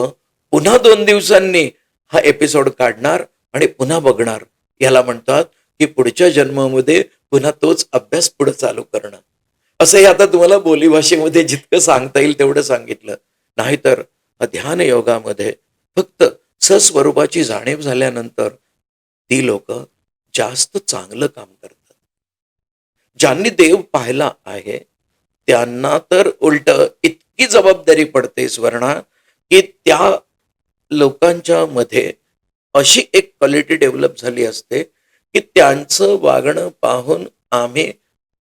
पुन्हा 2 दिवसांनी हा एपिसोड काढणार आणि पुन्हा बघणार. याला म्हणतात की पुढच्या जन्मामध्ये पुन्हा तोच अभ्यास पुढे चालू करणं. असंही आता तुम्हाला बोलीभाषेमध्ये जितकं सांगता येईल तेवढं सांगितलं. नाहीतर ध्यान योगामध्ये फक्त सस्वरूपाची जाणीव झाल्यानंतर ती लोक जास्त चांगलं काम करतात. ज्यांनी देव पाहिला आहे त्यांना तर उलट इतकी जबाबदारी पडते स्वर्णा, की त्या लोकांच्या मध्ये अशी एक क्वालिटी डेव्हलप झाली असते की त्यांचं वागणं पाहून आम्ही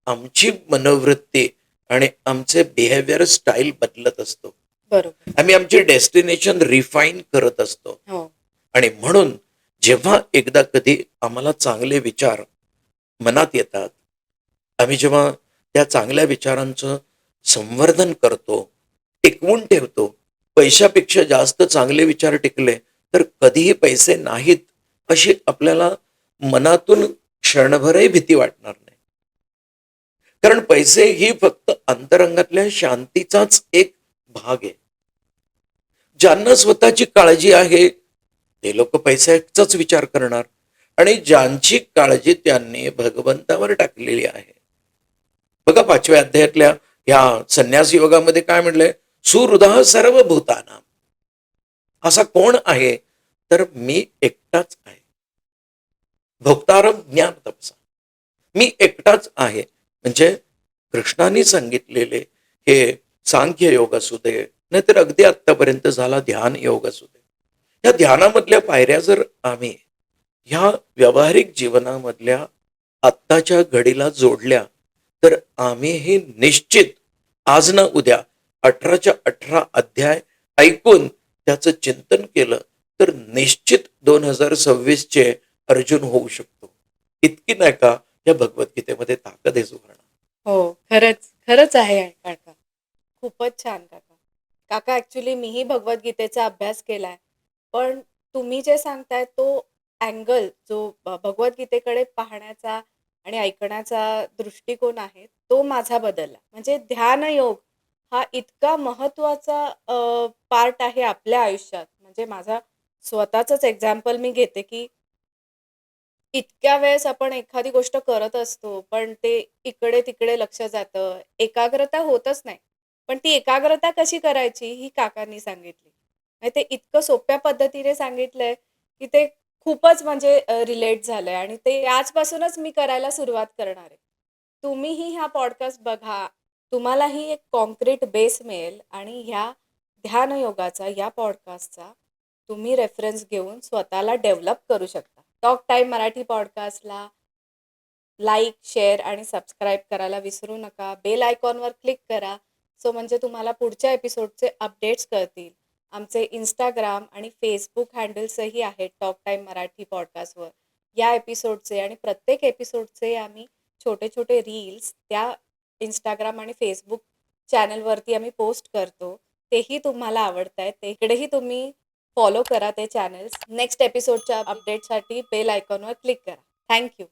आमची मनोवृत्ती आणि आमचे बिहेवियर स्टाईल बदलत असतो. बरोबर. आम्ही आमचे डेस्टिनेशन रिफाईन करत असतो. हो. आणि म्हणून जेव्हा एकदा कधी आम्हाला चांगले विचार मनात येतात, आम्ही जेव्हा त्या चांगल्या विचारांचं संवर्धन करतो, टिकवून ठेवतो. पैशापेक्षा जास्त चांगले विचार टिकले तर कधीही पैसे नाहीत अशी आपल्याला मनातून क्षणभरही भीती वाटणार नाही. कारण पैसे ही फक्त अंतरंगातल्या शांतीचाच एक भाग आहे. ज्यांना स्वतःची काळजी आहे ते लोक पैशाचाच विचार करणार आणि ज्यांची काळजी त्यांनी भगवंतावर टाकलेली आहे. बघा 5व्या अध्यायातल्या ह्या संन्यास योगामध्ये काय म्हणलंय? सुहृदः सर्व भूतानां. असा कोण आहे? तर मी एकटाच आहे. भोक्तारम ज्ञान तपसा. मी एकटाच आहे. म्हणजे कृष्णाने सांगितलेले हे सांख्य योग असू दे, नाहीतर अगदी आत्तापर्यंत झाला ध्यान योग असू दे, या ध्यानामधल्या पायऱ्या जर आम्ही ह्या व्यावहारिक जीवनामधल्या आत्ताच्या घडीला जोडल्या तर आम्ही हे निश्चित आज ना उद्या 18च्या 18 अध्याय ऐकून त्याचं चिंतन केलं तर निश्चित 2026चे अर्जुन होऊ शकतो. इतकी नाही का या भगवद्गीतेमध्ये ताकद आहे सुवर्ण. हो, खरंच, खरंच आहे काका. खूपच छान काका. काका ॲक्चुअली मीही भगवद्गीतेचा अभ्यास केलाय. पण तुम्ही जे सांगताय तो अँगल जो भगवद्गीतेकडे पाहण्याचा आणि ऐकण्याचा दृष्टिकोन आहे, तो माझा बदलला. म्हणजे ध्यानयोग हा इतका महत्त्वाचा पार्ट आहे आपल्या आयुष्यात. म्हणजे माझा स्वतःचंच एक्झाम्पल मी घेते, की इतक्या वेळेस आपण एखादी गोष्ट करत असतो, पण ते इकडे-तिकडे लक्ष जातं. एकाग्रता होतच नाही. पण ती एकाग्रता कशी करायची ही काकांनी सांगितली. आणि ते इतकं सोप्या पद्धतीने सांगितलंय, की ते खूपच म्हणजे रिलेट झालंय आणि ते आजपासूनच मी करायला सुरुवात करणार आहे. तुम्हीही हा पॉडकास्ट बघा. तुम्हालाही एक कॉन्क्रीट बेस मिळेल आणि ह्या ध्यानयोगाचा, या पॉडकास्टचा तुम्ही रेफरन्स घेऊन स्वतःला डेव्हलप करू शकता. टॉक टाईम मराठी पॉडकास्टला लाईक, शेअर आणि सबस्क्राईब करायला विसरू नका. बेल आयकॉनवर क्लिक करा. सो म्हणजे तुम्हाला पुढच्या एपिसोडचे अपडेट्स कळतील. आमचे इंस्टाग्राम आणि फेसबुक हँडल्सही आहेत टॉक टाईम मराठी पॉडकास्टवर. या एपिसोडचे आणि प्रत्येक एपिसोडचे आम्ही छोटे-छोटे रील्स त्या इंस्टाग्राम आणि फेसबुक चॅनलवरती आम्ही पोस्ट करतो. तेही तुम्हाला आवडतायत. तिकडेही तुम्ही फॉलो करा ते चॅनल्स. नेक्स्ट एपिसोडच्या अपडेटसाठी बेल आयकॉनवर क्लिक करा. Thank you.